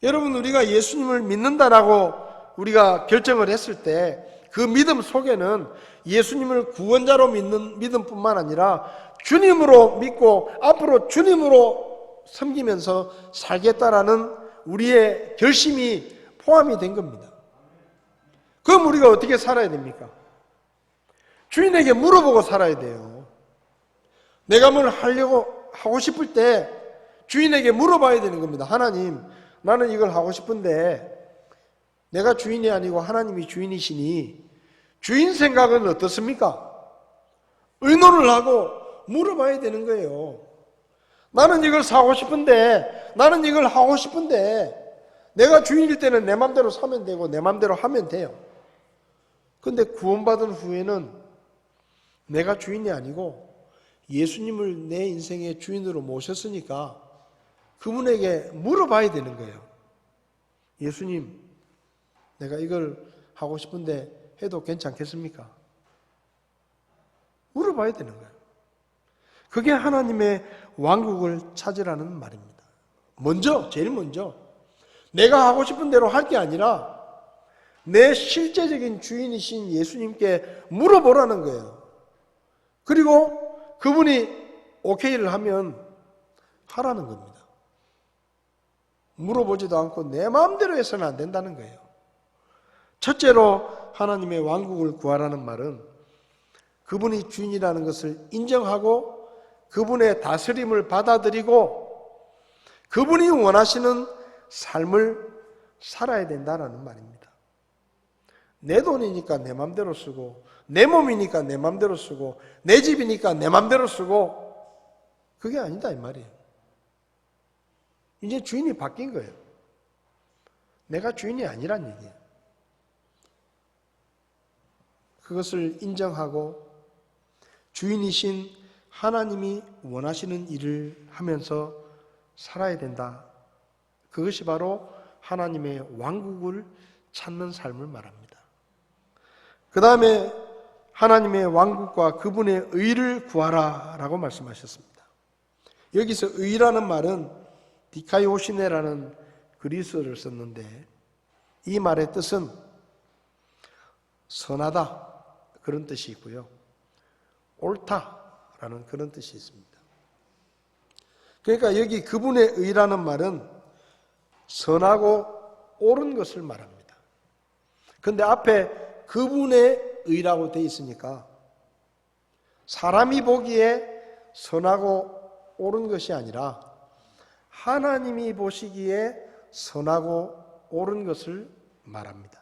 여러분, 우리가 예수님을 믿는다라고 우리가 결정을 했을 때 그 믿음 속에는 예수님을 구원자로 믿는 믿음뿐만 아니라 주님으로 믿고 앞으로 주님으로 섬기면서 살겠다라는 우리의 결심이 포함이 된 겁니다. 그럼 우리가 어떻게 살아야 됩니까? 주인에게 물어보고 살아야 돼요. 내가 뭘 하고 싶을 때 주인에게 물어봐야 되는 겁니다. 하나님, 나는 이걸 하고 싶은데 내가 주인이 아니고 하나님이 주인이시니 주인 생각은 어떻습니까? 의논을 하고 물어봐야 되는 거예요. 나는 이걸 사고 싶은데, 나는 이걸 하고 싶은데 내가 주인일 때는 내 맘대로 사면 되고 내 맘대로 하면 돼요. 근데 구원받은 후에는 내가 주인이 아니고 예수님을 내 인생의 주인으로 모셨으니까 그분에게 물어봐야 되는 거예요. 예수님, 내가 이걸 하고 싶은데 해도 괜찮겠습니까? 물어봐야 되는 거예요. 그게 하나님의 왕국을 찾으라는 말입니다. 제일 먼저 내가 하고 싶은 대로 할 게 아니라 내 실제적인 주인이신 예수님께 물어보라는 거예요. 그리고 그분이 오케이를 하면 하라는 겁니다. 물어보지도 않고 내 마음대로 해서는 안 된다는 거예요. 첫째로 하나님의 왕국을 구하라는 말은 그분이 주인이라는 것을 인정하고 그분의 다스림을 받아들이고 그분이 원하시는 삶을 살아야 된다는 말입니다. 내 돈이니까 내 맘대로 쓰고 내 몸이니까 내 맘대로 쓰고 내 집이니까 내 맘대로 쓰고 그게 아니다 이 말이에요. 이제 주인이 바뀐 거예요. 내가 주인이 아니란 얘기예요. 그것을 인정하고 주인이신 하나님이 원하시는 일을 하면서 살아야 된다. 그것이 바로 하나님의 왕국을 찾는 삶을 말합니다. 그 다음에 하나님의 왕국과 그분의 의를 구하라 라고 말씀하셨습니다. 여기서 의라는 말은 디카이오시네라는 그리스어를 썼는데 이 말의 뜻은 선하다 그런 뜻이 있고요. 옳다라는 그런 뜻이 있습니다. 그러니까 여기 그분의 의라는 말은 선하고 옳은 것을 말합니다. 그런데 앞에 그분의 의라고 되어 있으니까 사람이 보기에 선하고 옳은 것이 아니라 하나님이 보시기에 선하고 옳은 것을 말합니다.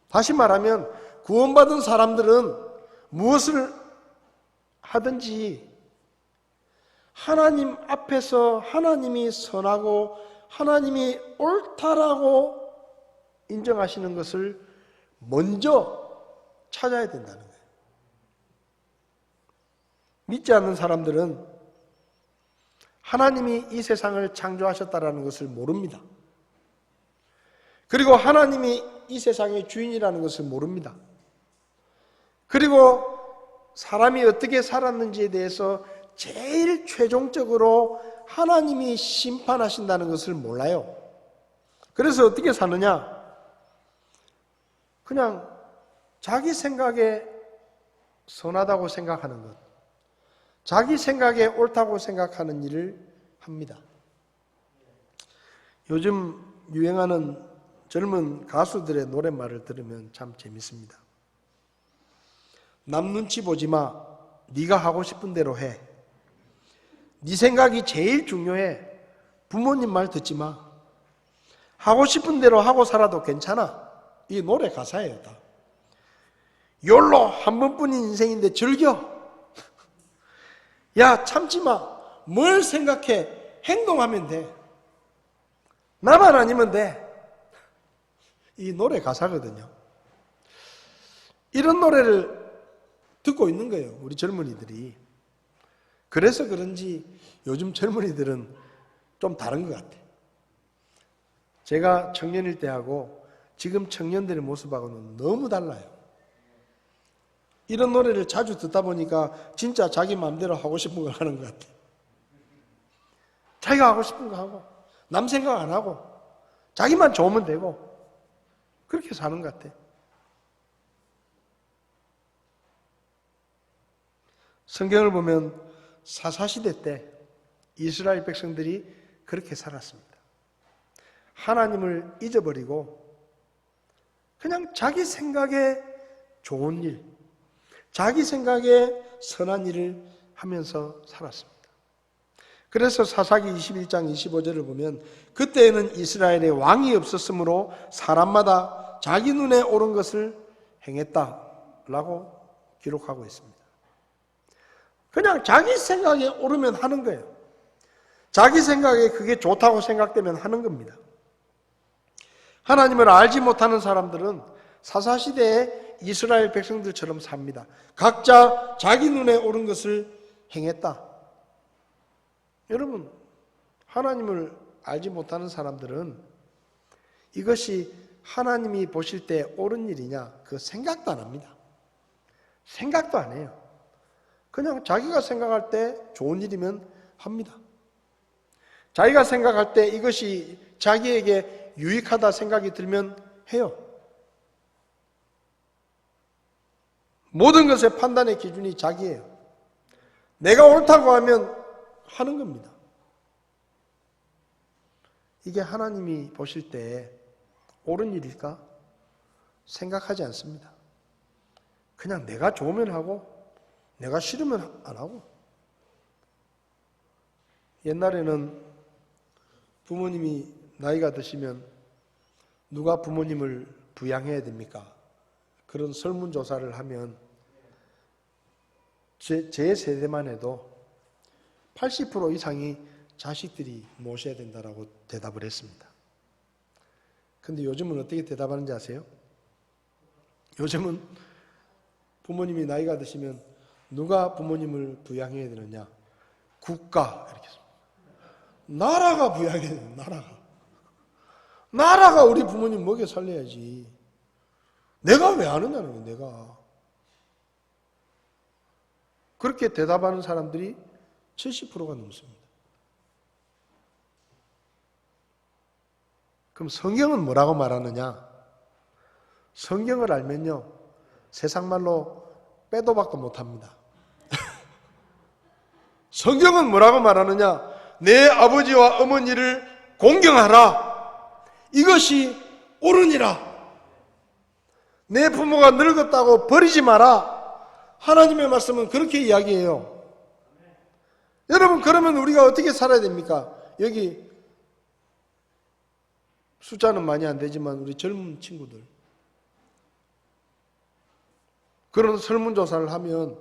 다시 말하면 구원받은 사람들은 무엇을 하든지 하나님 앞에서 하나님이 선하고 하나님이 옳다라고 인정하시는 것을 먼저 찾아야 된다는 거예요. 믿지 않는 사람들은 하나님이 이 세상을 창조하셨다라는 것을 모릅니다. 그리고 하나님이 이 세상의 주인이라는 것을 모릅니다. 그리고 사람이 어떻게 살았는지에 대해서 제일 최종적으로 하나님이 심판하신다는 것을 몰라요. 그래서 어떻게 사느냐? 그냥 자기 생각에 선하다고 생각하는 것, 자기 생각에 옳다고 생각하는 일을 합니다. 요즘 유행하는 젊은 가수들의 노랫말을 들으면 참 재밌습니다. 남 눈치 보지 마. 네가 하고 싶은 대로 해. 네 생각이 제일 중요해. 부모님 말 듣지 마. 하고 싶은 대로 하고 살아도 괜찮아. 이 노래 가사예요, 다. 욜로 한 번뿐인 인생인데 즐겨. 야, 참지 마. 뭘 생각해? 행동하면 돼. 나만 아니면 돼. 이 노래 가사거든요. 이런 노래를 듣고 있는 거예요, 우리 젊은이들이. 그래서 그런지 요즘 젊은이들은 좀 다른 것 같아요. 제가 청년일 때하고 지금 청년들의 모습하고는 너무 달라요. 이런 노래를 자주 듣다 보니까 진짜 자기 마음대로 하고 싶은 걸 하는 것 같아요. 자기가 하고 싶은 거 하고 남 생각 안 하고 자기만 좋으면 되고 그렇게 사는 것 같아요. 성경을 보면 사사시대 때 이스라엘 백성들이 그렇게 살았습니다. 하나님을 잊어버리고 그냥 자기 생각에 좋은 일, 자기 생각에 선한 일을 하면서 살았습니다. 그래서 사사기 21장 25절을 보면 그때에는 이스라엘에 왕이 없었으므로 사람마다 자기 눈에 옳은 것을 행했다라고 기록하고 있습니다. 그냥 자기 생각에 옳으면 하는 거예요. 자기 생각에 그게 좋다고 생각되면 하는 겁니다. 하나님을 알지 못하는 사람들은 사사시대의 이스라엘 백성들처럼 삽니다. 각자 자기 눈에 옳은 것을 행했다. 여러분, 하나님을 알지 못하는 사람들은 이것이 하나님이 보실 때 옳은 일이냐, 그 생각도 안 합니다. 생각도 안 해요. 그냥 자기가 생각할 때 좋은 일이면 합니다. 자기가 생각할 때 이것이 자기에게 유익하다 생각이 들면 해요. 모든 것의 판단의 기준이 자기예요. 내가 옳다고 하면 하는 겁니다. 이게 하나님이 보실 때 옳은 일일까? 생각하지 않습니다. 그냥 내가 좋으면 하고 내가 싫으면 안 하고. 옛날에는 부모님이 나이가 드시면 누가 부모님을 부양해야 됩니까? 그런 설문조사를 하면 제 세대만 해도 80% 이상이 자식들이 모셔야 된다라고 대답을 했습니다. 근데 요즘은 어떻게 대답하는지 아세요? 요즘은 부모님이 나이가 드시면 누가 부모님을 부양해야 되느냐? 국가, 이렇게. 나라가 부양해야 돼요, 나라가 우리 부모님 먹여 살려야지. 내가 왜 하느냐는 거예요, 내가. 그렇게 대답하는 사람들이 70%가 넘습니다. 그럼 성경은 뭐라고 말하느냐? 성경을 알면요, 세상 말로 빼도 박도 못합니다. 성경은 뭐라고 말하느냐? 내 아버지와 어머니를 공경하라. 이것이 옳으니라. 내 부모가 늙었다고 버리지 마라. 하나님의 말씀은 그렇게 이야기해요. 여러분, 그러면 우리가 어떻게 살아야 됩니까? 여기 숫자는 많이 안 되지만 우리 젊은 친구들, 그런 설문조사를 하면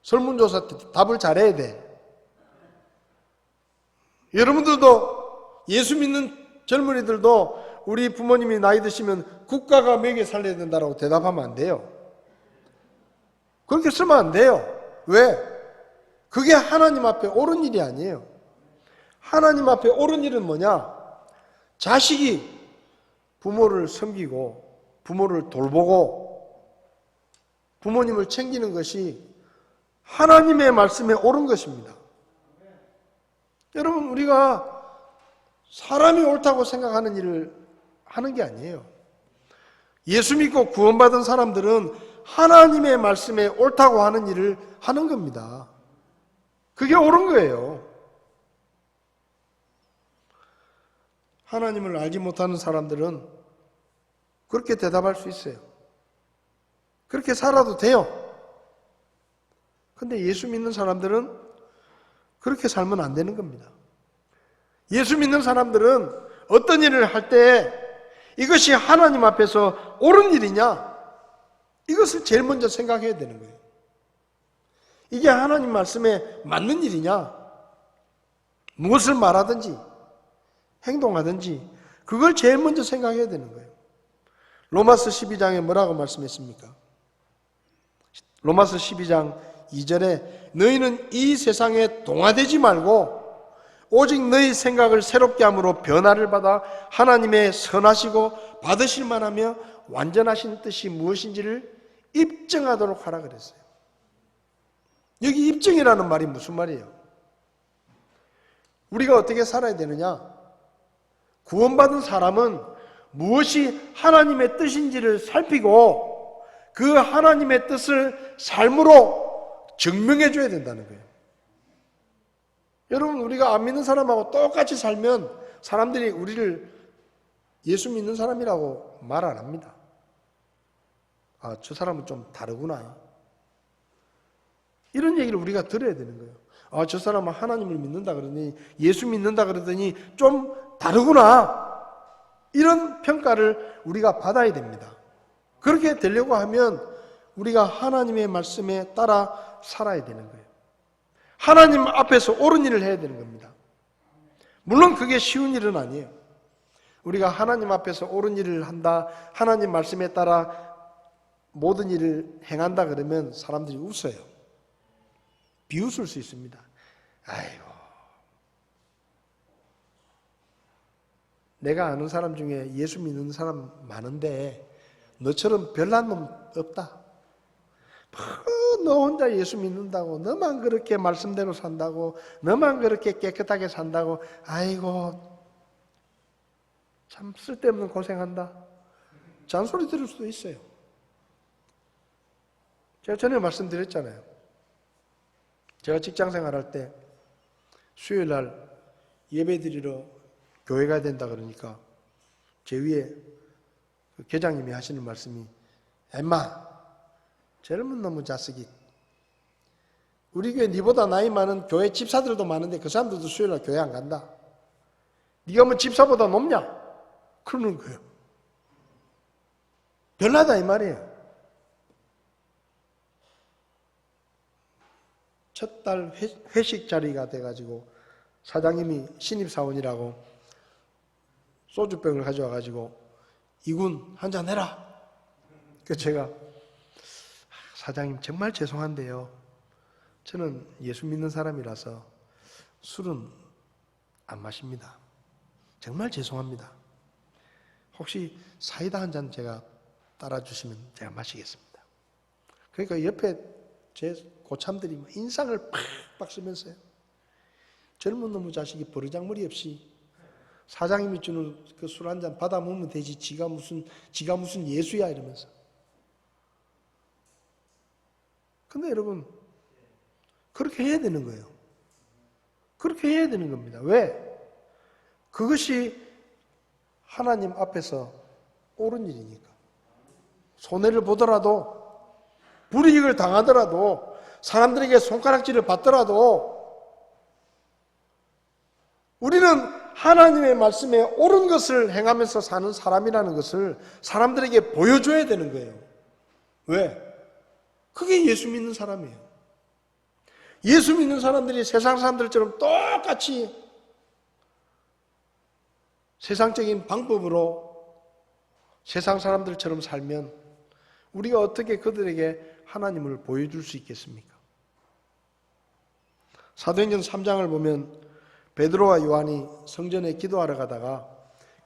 설문조사 답을 잘해야 돼. 여러분들도, 예수 믿는 젊은이들도 우리 부모님이 나이 드시면 국가가 먹여 살려야 된다고 대답하면 안 돼요. 그렇게 쓰면 안 돼요. 왜? 그게 하나님 앞에 옳은 일이 아니에요. 하나님 앞에 옳은 일은 뭐냐? 자식이 부모를 섬기고 부모를 돌보고 부모님을 챙기는 것이 하나님의 말씀에 옳은 것입니다. 여러분, 우리가 사람이 옳다고 생각하는 일을 하는 게 아니에요. 예수 믿고 구원받은 사람들은 하나님의 말씀에 옳다고 하는 일을 하는 겁니다. 그게 옳은 거예요. 하나님을 알지 못하는 사람들은 그렇게 대답할 수 있어요. 그렇게 살아도 돼요. 근데 예수 믿는 사람들은 그렇게 살면 안 되는 겁니다. 예수 믿는 사람들은 어떤 일을 할 때 이것이 하나님 앞에서 옳은 일이냐? 이것을 제일 먼저 생각해야 되는 거예요. 이게 하나님 말씀에 맞는 일이냐? 무엇을 말하든지 행동하든지 그걸 제일 먼저 생각해야 되는 거예요. 로마서 12장에 뭐라고 말씀했습니까? 로마서 12장 2절에 너희는 이 세상에 동화되지 말고 오직 너희 생각을 새롭게 함으로 변화를 받아 하나님의 선하시고 받으실 만하며 완전하신 뜻이 무엇인지를 입증하도록 하라 그랬어요. 여기 입증이라는 말이 무슨 말이에요? 우리가 어떻게 살아야 되느냐? 구원받은 사람은 무엇이 하나님의 뜻인지를 살피고 그 하나님의 뜻을 삶으로 증명해 줘야 된다는 거예요. 여러분, 우리가 안 믿는 사람하고 똑같이 살면 사람들이 우리를 예수 믿는 사람이라고 말 안 합니다. 아, 저 사람은 좀 다르구나. 이런 얘기를 우리가 들어야 되는 거예요. 아, 저 사람은 하나님을 믿는다 그러더니 예수 믿는다 그러더니 좀 다르구나. 이런 평가를 우리가 받아야 됩니다. 그렇게 되려고 하면 우리가 하나님의 말씀에 따라 살아야 되는 거예요. 하나님 앞에서 옳은 일을 해야 되는 겁니다. 물론 그게 쉬운 일은 아니에요. 우리가 하나님 앞에서 옳은 일을 한다, 하나님 말씀에 따라 모든 일을 행한다 그러면 사람들이 웃어요. 비웃을 수 있습니다. 아이고, 내가 아는 사람 중에 예수 믿는 사람 많은데 너처럼 별난 놈 없다. 너 혼자 예수 믿는다고, 너만 그렇게 말씀대로 산다고, 너만 그렇게 깨끗하게 산다고, 아이고 참 쓸데없는 고생한다. 잔소리 들을 수도 있어요. 제가 전에 말씀드렸잖아요. 제가 직장 생활할 때 수요일 날 예배 드리러 교회 가야 된다 그러니까 제 위에 그 계장님이 하시는 말씀이, 엠마, 젊은 놈의 자식이, 우리 교회 니보다 나이 많은 교회 집사들도 많은데 그 사람들도 수요일 날 교회 안 간다. 네가 뭐 집사보다 높냐? 그러는 거예요. 별나다 이 말이에요. 첫 달 회식 자리가 돼가지고 사장님이 신입사원이라고 소주병을 가져와가지고 이군 한잔 해라. 그래서 제가, 사장님 정말 죄송한데요, 저는 예수 믿는 사람이라서 술은 안 마십니다. 정말 죄송합니다. 혹시 사이다 한 잔 제가 따라주시면 제가 마시겠습니다. 그러니까 옆에 제 고참들이 인상을 팍팍 쓰면서요, 젊은 놈의 자식이 버르장머리 없이 사장님이 주는 그 술 한 잔 받아 먹으면 되지, 지가 무슨 예수야 이러면서. 근데 여러분, 그렇게 해야 되는 거예요. 그렇게 해야 되는 겁니다. 왜? 그것이 하나님 앞에서 옳은 일이니까. 손해를 보더라도, 불이익을 당하더라도, 사람들에게 손가락질을 받더라도 우리는 하나님의 말씀에 옳은 것을 행하면서 사는 사람이라는 것을 사람들에게 보여줘야 되는 거예요. 왜? 그게 예수 믿는 사람이에요. 예수 믿는 사람들이 세상 사람들처럼 똑같이 세상적인 방법으로 세상 사람들처럼 살면 우리가 어떻게 그들에게 하나님을 보여줄 수 있겠습니까? 사도행전 3장을 보면 베드로와 요한이 성전에 기도하러 가다가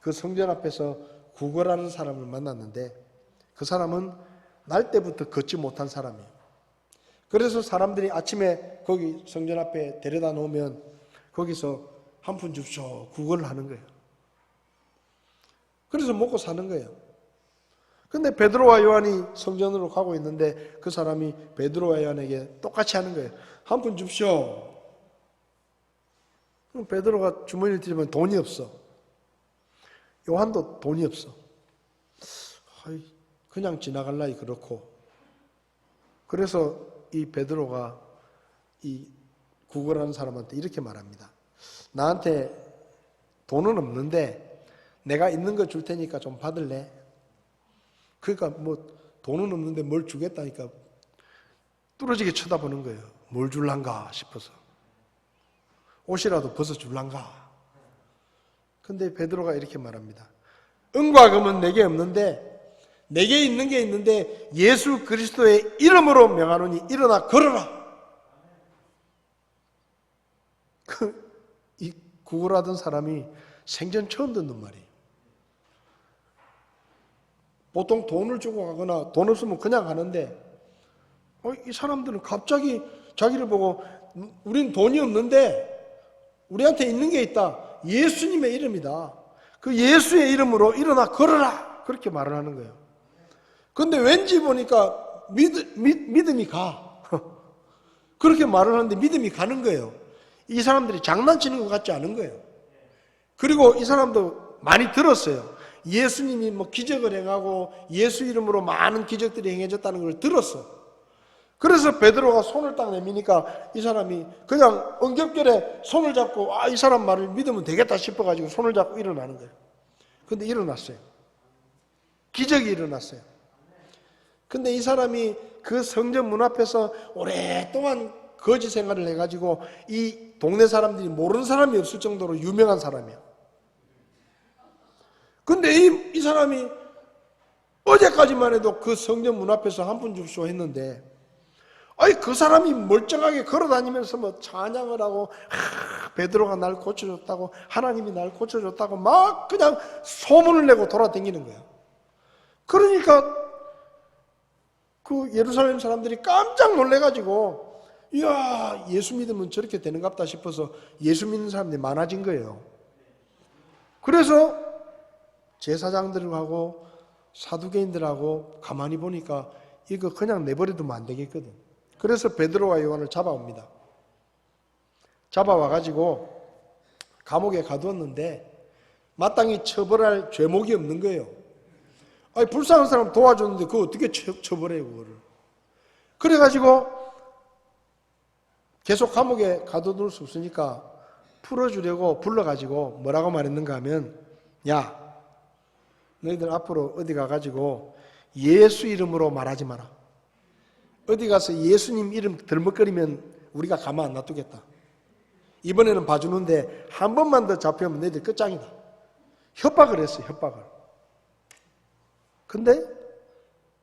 그 성전 앞에서 구걸하는 사람을 만났는데 그 사람은 날 때부터 걷지 못한 사람이에요. 그래서 사람들이 아침에 거기 성전 앞에 데려다 놓으면 거기서 한 푼 줍쇼 구걸을 하는 거예요. 그래서 먹고 사는 거예요. 근데 베드로와 요한이 성전으로 가고 있는데 그 사람이 베드로와 요한에게 똑같이 하는 거예요. 한 푼 줍쇼. 그럼 베드로가 주머니를 뒤집으면 돈이 없어. 요한도 돈이 없어. 그냥 지나갈라니 그렇고. 그래서 이 베드로가 이 구걸하는 사람한테 이렇게 말합니다. 나한테 돈은 없는데 내가 있는 거 줄 테니까 좀 받을래? 그러니까 뭐 돈은 없는데 뭘 주겠다니까 뚫어지게 쳐다보는 거예요. 뭘 줄란가 싶어서. 옷이라도 벗어줄란가. 근데 베드로가 이렇게 말합니다. 은과 금은 내게 없는데 내게 있는 게 있는데 예수 그리스도의 이름으로 명하노니 일어나 걸어라. 이 구걸하던 사람이 생전 처음 듣는 말이에요. 보통 돈을 주고 가거나 돈 없으면 그냥 가는데 이 사람들은 갑자기 자기를 보고 우린 돈이 없는데 우리한테 있는 게 있다. 예수님의 이름이다. 그 예수의 이름으로 일어나 걸어라. 그렇게 말을 하는 거예요. 근데 왠지 보니까 믿음이 가. 그렇게 말을 하는데 믿음이 가는 거예요. 이 사람들이 장난치는 것 같지 않은 거예요. 그리고 이 사람도 많이 들었어요. 예수님이 뭐 기적을 행하고 예수 이름으로 많은 기적들이 행해졌다는 걸 들었어. 그래서 베드로가 손을 딱 내미니까 이 사람이 그냥 엉겹결에 손을 잡고 이 사람 말을 믿으면 되겠다 싶어가지고 손을 잡고 일어나는 거예요. 근데 일어났어요. 기적이 일어났어요. 근데 이 사람이 그 성전 문 앞에서 오랫동안 거지 생활을 해가지고 이 동네 사람들이 모르는 사람이 없을 정도로 유명한 사람이야. 근데 이 사람이 어제까지만 해도 그 성전 문 앞에서 한 푼 줍쇼 했는데, 아니 그 사람이 멀쩡하게 걸어다니면서 뭐 찬양을 하고, 베드로가 날 고쳐줬다고, 하나님이 날 고쳐줬다고 막 그냥 소문을 내고 돌아다니는 거야. 그러니까 그 예루살렘 사람들이 깜짝 놀래가지고, 이야, 예수 믿으면 저렇게 되는갑다 싶어서 예수 믿는 사람들이 많아진 거예요. 그래서 제사장들하고 사두개인들하고 가만히 보니까 이거 그냥 내버려두면 안 되겠거든. 그래서 베드로와 요한을 잡아옵니다. 잡아와가지고 감옥에 가두었는데 마땅히 처벌할 죄목이 없는 거예요. 아니, 불쌍한 사람 도와줬는데 그거 어떻게 처벌해요, 그거를. 그래가지고 계속 감옥에 가둬둘 수 없으니까 풀어주려고 불러가지고 뭐라고 말했는가 하면, 야, 너희들 앞으로 어디 가가지고 예수 이름으로 말하지 마라. 어디 가서 예수님 이름 들먹거리면 우리가 가만 안 놔두겠다. 이번에는 봐주는데 한 번만 더 잡히면 너희들 끝장이다. 협박을 했어요, 협박을. 근데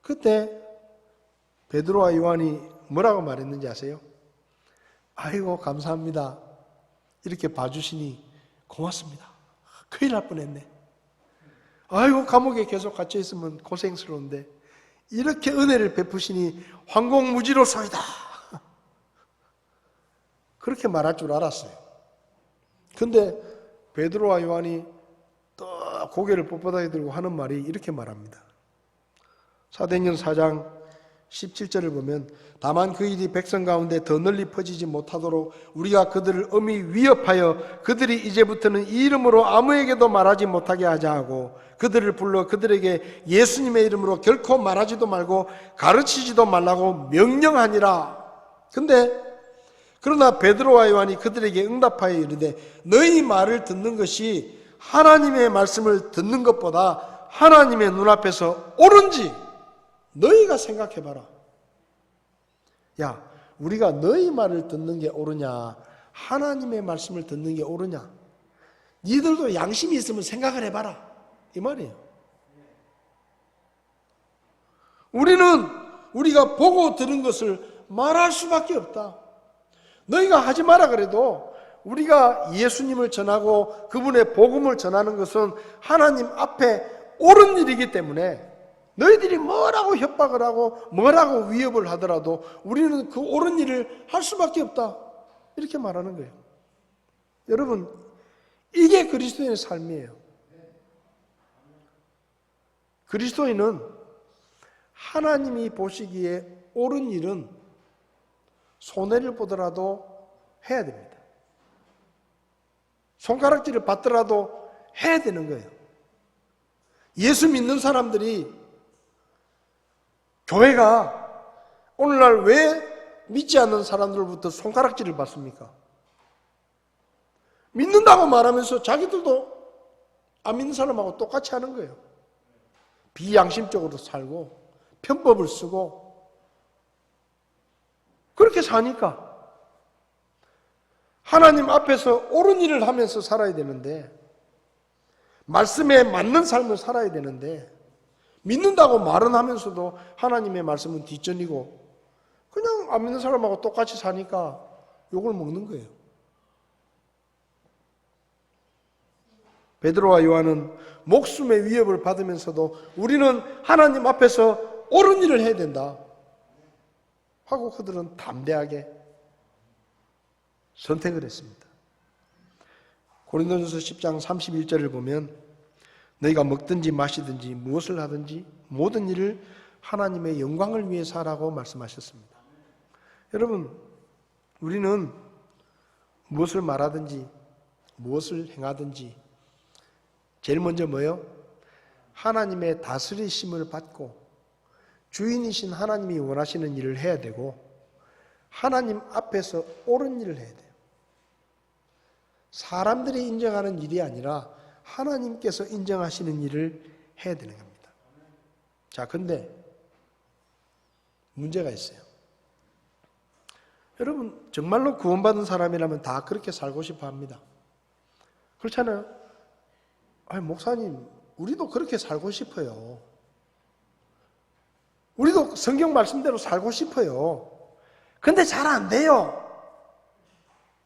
그때 베드로와 요한이 뭐라고 말했는지 아세요? 아이고 감사합니다. 이렇게 봐주시니 고맙습니다. 큰일 날 뻔했네. 아이고 감옥에 계속 갇혀 있으면 고생스러운데 이렇게 은혜를 베푸시니 황공무지로소이다. 그렇게 말할 줄 알았어요. 근데 베드로와 요한이 또 고개를 뻣뻣하게 들고 하는 말이 이렇게 말합니다. 사도행전 4장 17절을 보면, 다만 그 일이 백성 가운데 더 널리 퍼지지 못하도록 우리가 그들을 엄히 위협하여 그들이 이제부터는 이 이름으로 아무에게도 말하지 못하게 하자 하고, 그들을 불러 그들에게 예수님의 이름으로 결코 말하지도 말고 가르치지도 말라고 명령하니라. 근데 그러나 베드로와 요한이 그들에게 응답하여 이르되, 너희 말을 듣는 것이 하나님의 말씀을 듣는 것보다 하나님의 눈앞에서 옳은지 너희가 생각해봐라. 야, 우리가 너희 말을 듣는 게 옳으냐, 하나님의 말씀을 듣는 게 옳으냐, 니들도 양심이 있으면 생각을 해봐라, 이 말이에요. 우리는 우리가 보고 들은 것을 말할 수밖에 없다. 너희가 하지 마라 그래도 우리가 예수님을 전하고 그분의 복음을 전하는 것은 하나님 앞에 옳은 일이기 때문에 너희들이 뭐라고 협박을 하고 뭐라고 위협을 하더라도 우리는 그 옳은 일을 할 수밖에 없다, 이렇게 말하는 거예요. 여러분, 이게 그리스도인의 삶이에요. 그리스도인은 하나님이 보시기에 옳은 일은 손해를 보더라도 해야 됩니다. 손가락질을 받더라도 해야 되는 거예요. 예수 믿는 사람들이, 교회가 오늘날 왜 믿지 않는 사람들로부터 손가락질을 받습니까? 믿는다고 말하면서 자기들도 안 믿는 사람하고 똑같이 하는 거예요. 비양심적으로 살고 편법을 쓰고 그렇게 사니까 하나님 앞에서 옳은 일을 하면서 살아야 되는데, 말씀에 맞는 삶을 살아야 되는데, 믿는다고 말은 하면서도 하나님의 말씀은 뒷전이고 그냥 안 믿는 사람하고 똑같이 사니까 욕을 먹는 거예요. 베드로와 요한은 목숨의 위협을 받으면서도 우리는 하나님 앞에서 옳은 일을 해야 된다 하고 그들은 담대하게 선택을 했습니다. 고린도전서 10장 31절을 보면, 너희가 먹든지 마시든지 무엇을 하든지 모든 일을 하나님의 영광을 위해서 하라고 말씀하셨습니다. 여러분, 우리는 무엇을 말하든지 무엇을 행하든지 제일 먼저 뭐예요? 하나님의 다스리심을 받고 주인이신 하나님이 원하시는 일을 해야 되고, 하나님 앞에서 옳은 일을 해야 돼요. 사람들이 인정하는 일이 아니라 하나님께서 인정하시는 일을 해야 되는 겁니다. 자, 근데 문제가 있어요. 여러분, 정말로 구원받은 사람이라면 다 그렇게 살고 싶어 합니다. 그렇잖아요? 아니, 목사님, 우리도 그렇게 살고 싶어요. 우리도 성경 말씀대로 살고 싶어요. 근데 잘 안 돼요.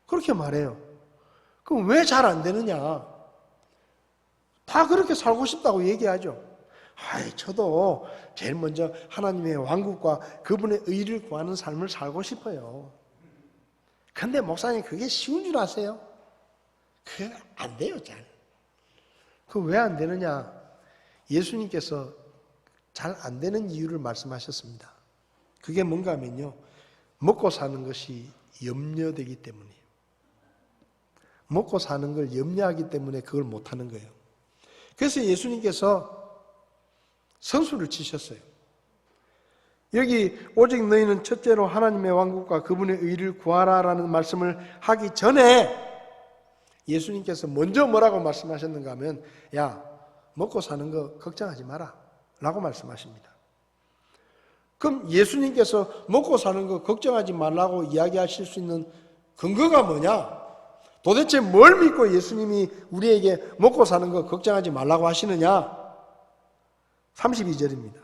그렇게 말해요. 그럼 왜 잘 안 되느냐? 다 그렇게 살고 싶다고 얘기하죠. 저도 제일 먼저 하나님의 왕국과 그분의 의를 구하는 삶을 살고 싶어요. 근데 목사님 그게 쉬운 줄 아세요? 그게 안 돼요, 잘. 그 왜 안 되느냐? 예수님께서 잘 안 되는 이유를 말씀하셨습니다. 그게 뭔가 하면요, 먹고 사는 것이 염려되기 때문이에요. 먹고 사는 걸 염려하기 때문에 그걸 못하는 거예요. 그래서 예수님께서 선수를 치셨어요. 여기 오직 너희는 첫째로 하나님의 왕국과 그분의 의를 구하라라는 말씀을 하기 전에 예수님께서 먼저 뭐라고 말씀하셨는가 하면, 야, 먹고 사는 거 걱정하지 마라 라고 말씀하십니다. 그럼 예수님께서 먹고 사는 거 걱정하지 말라고 이야기하실 수 있는 근거가 뭐냐? 도대체 뭘 믿고 예수님이 우리에게 먹고 사는 거 걱정하지 말라고 하시느냐? 32절입니다.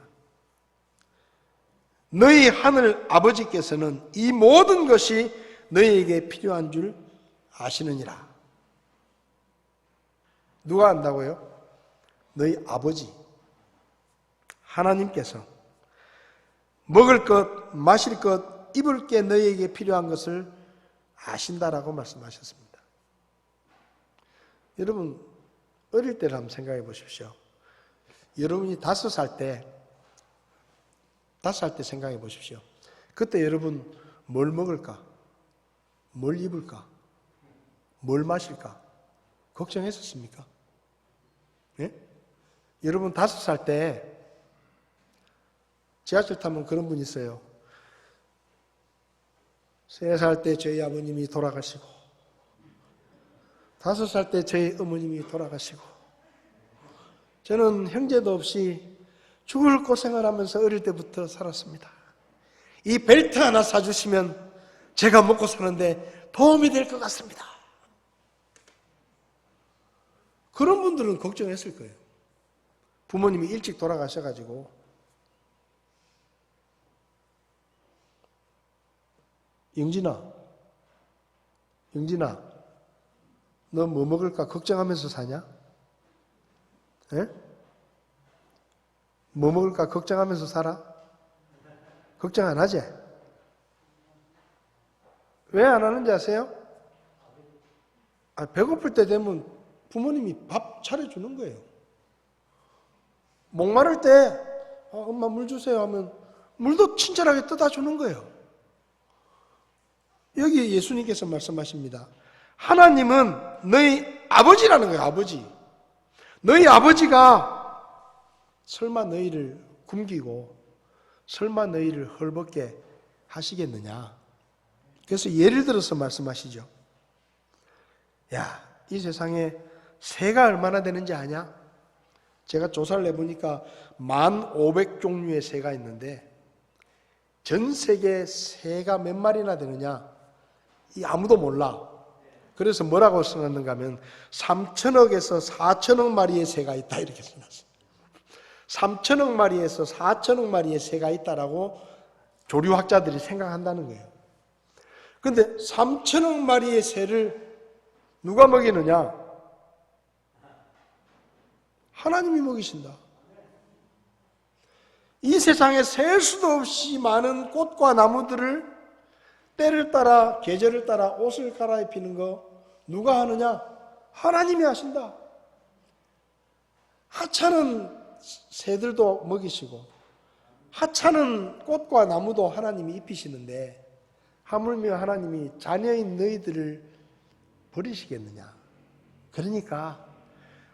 너희 하늘 아버지께서는 이 모든 것이 너희에게 필요한 줄 아시느니라. 누가 안다고요? 너희 아버지 하나님께서 먹을 것, 마실 것, 입을 게 너희에게 필요한 것을 아신다라고 말씀하셨습니다. 여러분, 어릴 때를 한번 생각해 보십시오. 여러분이 5살 때 생각해 보십시오. 그때 여러분 뭘 먹을까? 뭘 입을까? 뭘 마실까? 걱정했었습니까? 예? 여러분 5살 때 지하철 타면 그런 분 있어요. 3살 때 저희 아버님이 돌아가시고 5살 때 저희 어머님이 돌아가시고 저는 형제도 없이 죽을 고생을 하면서 어릴 때부터 살았습니다. 이 벨트 하나 사주시면 제가 먹고 사는데 도움이 될 것 같습니다. 그런 분들은 걱정했을 거예요. 부모님이 일찍 돌아가셔가지고 영진아 너 뭐 먹을까 걱정하면서 사냐? 예? 뭐 먹을까 걱정하면서 살아? 걱정 안 하지? 왜 안 하는지 아세요? 배고플 때 되면 부모님이 밥 차려주는 거예요. 목마를 때 엄마 물 주세요 하면 물도 친절하게 떠다 주는 거예요. 여기 예수님께서 말씀하십니다. 하나님은 너희 아버지라는 거예요. 아버지. 너희 아버지가 설마 너희를 굶기고 설마 너희를 헐벗게 하시겠느냐. 그래서 예를 들어서 말씀하시죠. 야, 이 세상에 새가 얼마나 되는지 아냐? 제가 조사를 해보니까 1,500종류의 새가 있는데 전 세계 새가 몇 마리나 되느냐? 이 아무도 몰라. 그래서 뭐라고 써놨는가 하면 3천억에서 4천억 마리의 새가 있다 이렇게 써놨어요. 3천억 마리에서 4천억 마리의 새가 있다라고 조류학자들이 생각한다는 거예요. 그런데 3천억 마리의 새를 누가 먹이느냐? 하나님이 먹이신다. 이 세상에 셀 수도 없이 많은 꽃과 나무들을 때를 따라 계절을 따라 옷을 갈아입히는 거 누가 하느냐? 하나님이 하신다. 하찮은 새들도 먹이시고 하찮은 꽃과 나무도 하나님이 입히시는데 하물며 하나님이 자녀인 너희들을 버리시겠느냐? 그러니까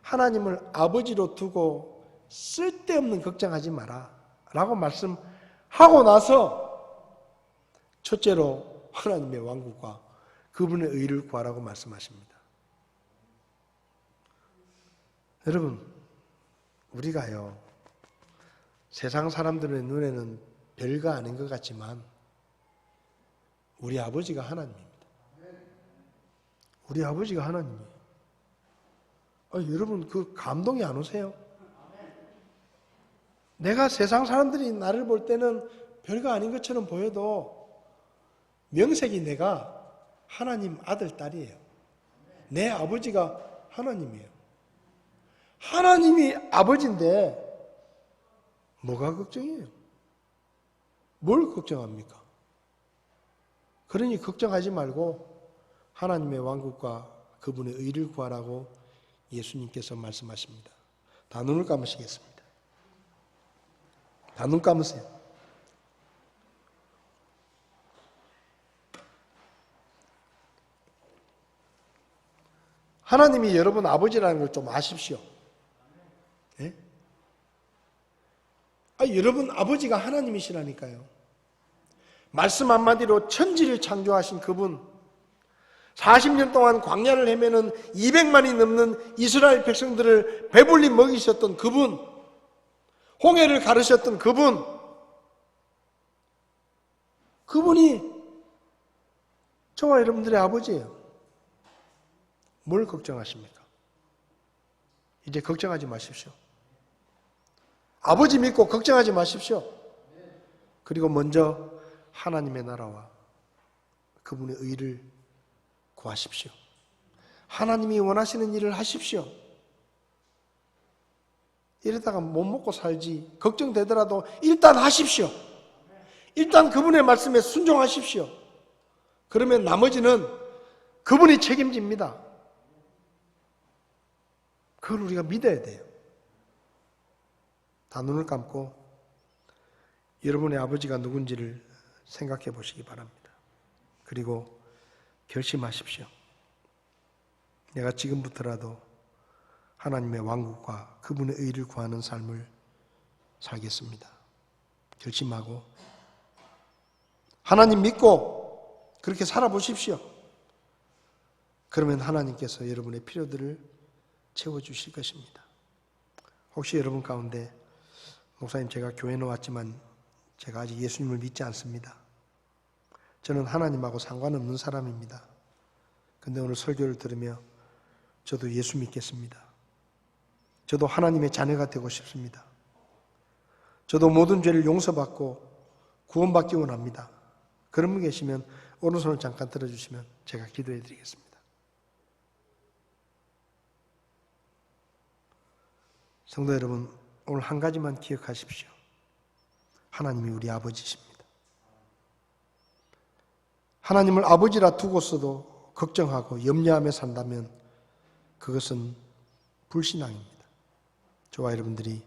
하나님을 아버지로 두고 쓸데없는 걱정하지 마라 라고 말씀하고 나서 첫째로 하나님의 왕국과 그분의 의를 구하라고 말씀하십니다. 여러분, 우리가요, 세상 사람들의 눈에는 별거 아닌 것 같지만 우리 아버지가 하나님입니다. 우리 아버지가 하나님이에요. 여러분, 그 감동이 안 오세요? 내가 세상 사람들이 나를 볼 때는 별거 아닌 것처럼 보여도 명색이 내가 하나님 아들, 딸이에요. 내 아버지가 하나님이에요. 하나님이 아버지인데 뭐가 걱정이에요? 뭘 걱정합니까? 그러니 걱정하지 말고 하나님의 왕국과 그분의 의를 구하라고 예수님께서 말씀하십니다. 다 눈을 감으시겠습니다. 다 눈 감으세요. 하나님이 여러분 아버지라는 걸 좀 아십시오. 예? 여러분 아버지가 하나님이시라니까요. 말씀 한마디로 천지를 창조하신 그분, 40년 동안 광야를 헤매는 200만이 넘는 이스라엘 백성들을 배불리 먹이셨던 그분, 홍해를 가르셨던 그분이 저와 여러분들의 아버지예요. 뭘 걱정하십니까? 이제 걱정하지 마십시오. 아버지 믿고 걱정하지 마십시오. 그리고 먼저 하나님의 나라와 그분의 의를 구하십시오. 하나님이 원하시는 일을 하십시오. 이러다가 못 먹고 살지 걱정되더라도 일단 하십시오. 일단 그분의 말씀에 순종하십시오. 그러면 나머지는 그분이 책임집니다. 그걸 우리가 믿어야 돼요. 다 눈을 감고 여러분의 아버지가 누군지를 생각해 보시기 바랍니다. 그리고 결심하십시오. 내가 지금부터라도 하나님의 왕국과 그분의 의를 구하는 삶을 살겠습니다. 결심하고 하나님 믿고 그렇게 살아보십시오. 그러면 하나님께서 여러분의 필요들을 채워주실 것입니다. 혹시 여러분 가운데 목사님 제가 교회에 왔지만 제가 아직 예수님을 믿지 않습니다. 저는 하나님하고 상관없는 사람입니다. 근데 오늘 설교를 들으며 저도 예수 믿겠습니다. 저도 하나님의 자녀가 되고 싶습니다. 저도 모든 죄를 용서받고 구원받기 원합니다. 그런 분 계시면 오른손을 잠깐 들어주시면 제가 기도해 드리겠습니다. 성도 여러분, 오늘 한 가지만 기억하십시오. 하나님이 우리 아버지십니다. 하나님을 아버지라 두고서도 걱정하고 염려하며 산다면 그것은 불신앙입니다. 저와 여러분들이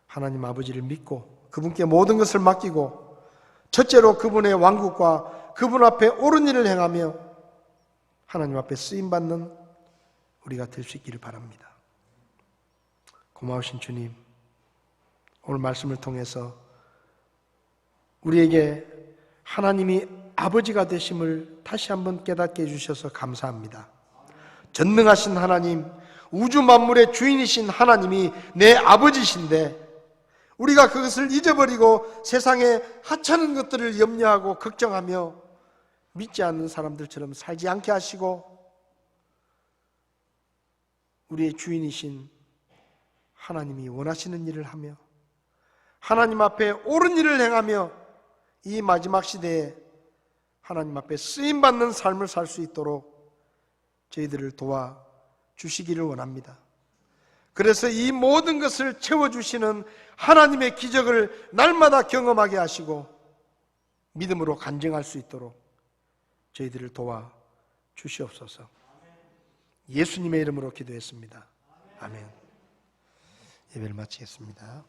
하나님 아버지를 믿고 그분께 모든 것을 맡기고 첫째로 그분의 왕국과 그분 앞에 옳은 일을 행하며 하나님 앞에 쓰임받는 우리가 될 수 있기를 바랍니다. 고마우신 주님, 오늘 말씀을 통해서 우리에게 하나님이 아버지가 되심을 다시 한번 깨닫게 해주셔서 감사합니다. 전능하신 하나님, 우주 만물의 주인이신 하나님이 내 아버지신데 우리가 그것을 잊어버리고 세상에 하찮은 것들을 염려하고 걱정하며 믿지 않는 사람들처럼 살지 않게 하시고 우리의 주인이신 하나님이 원하시는 일을 하며 하나님 앞에 옳은 일을 행하며 이 마지막 시대에 하나님 앞에 쓰임받는 삶을 살 수 있도록 저희들을 도와주시기를 원합니다. 그래서 이 모든 것을 채워주시는 하나님의 기적을 날마다 경험하게 하시고 믿음으로 간증할 수 있도록 저희들을 도와주시옵소서. 예수님의 이름으로 기도했습니다. 아멘. 예배를 마치겠습니다.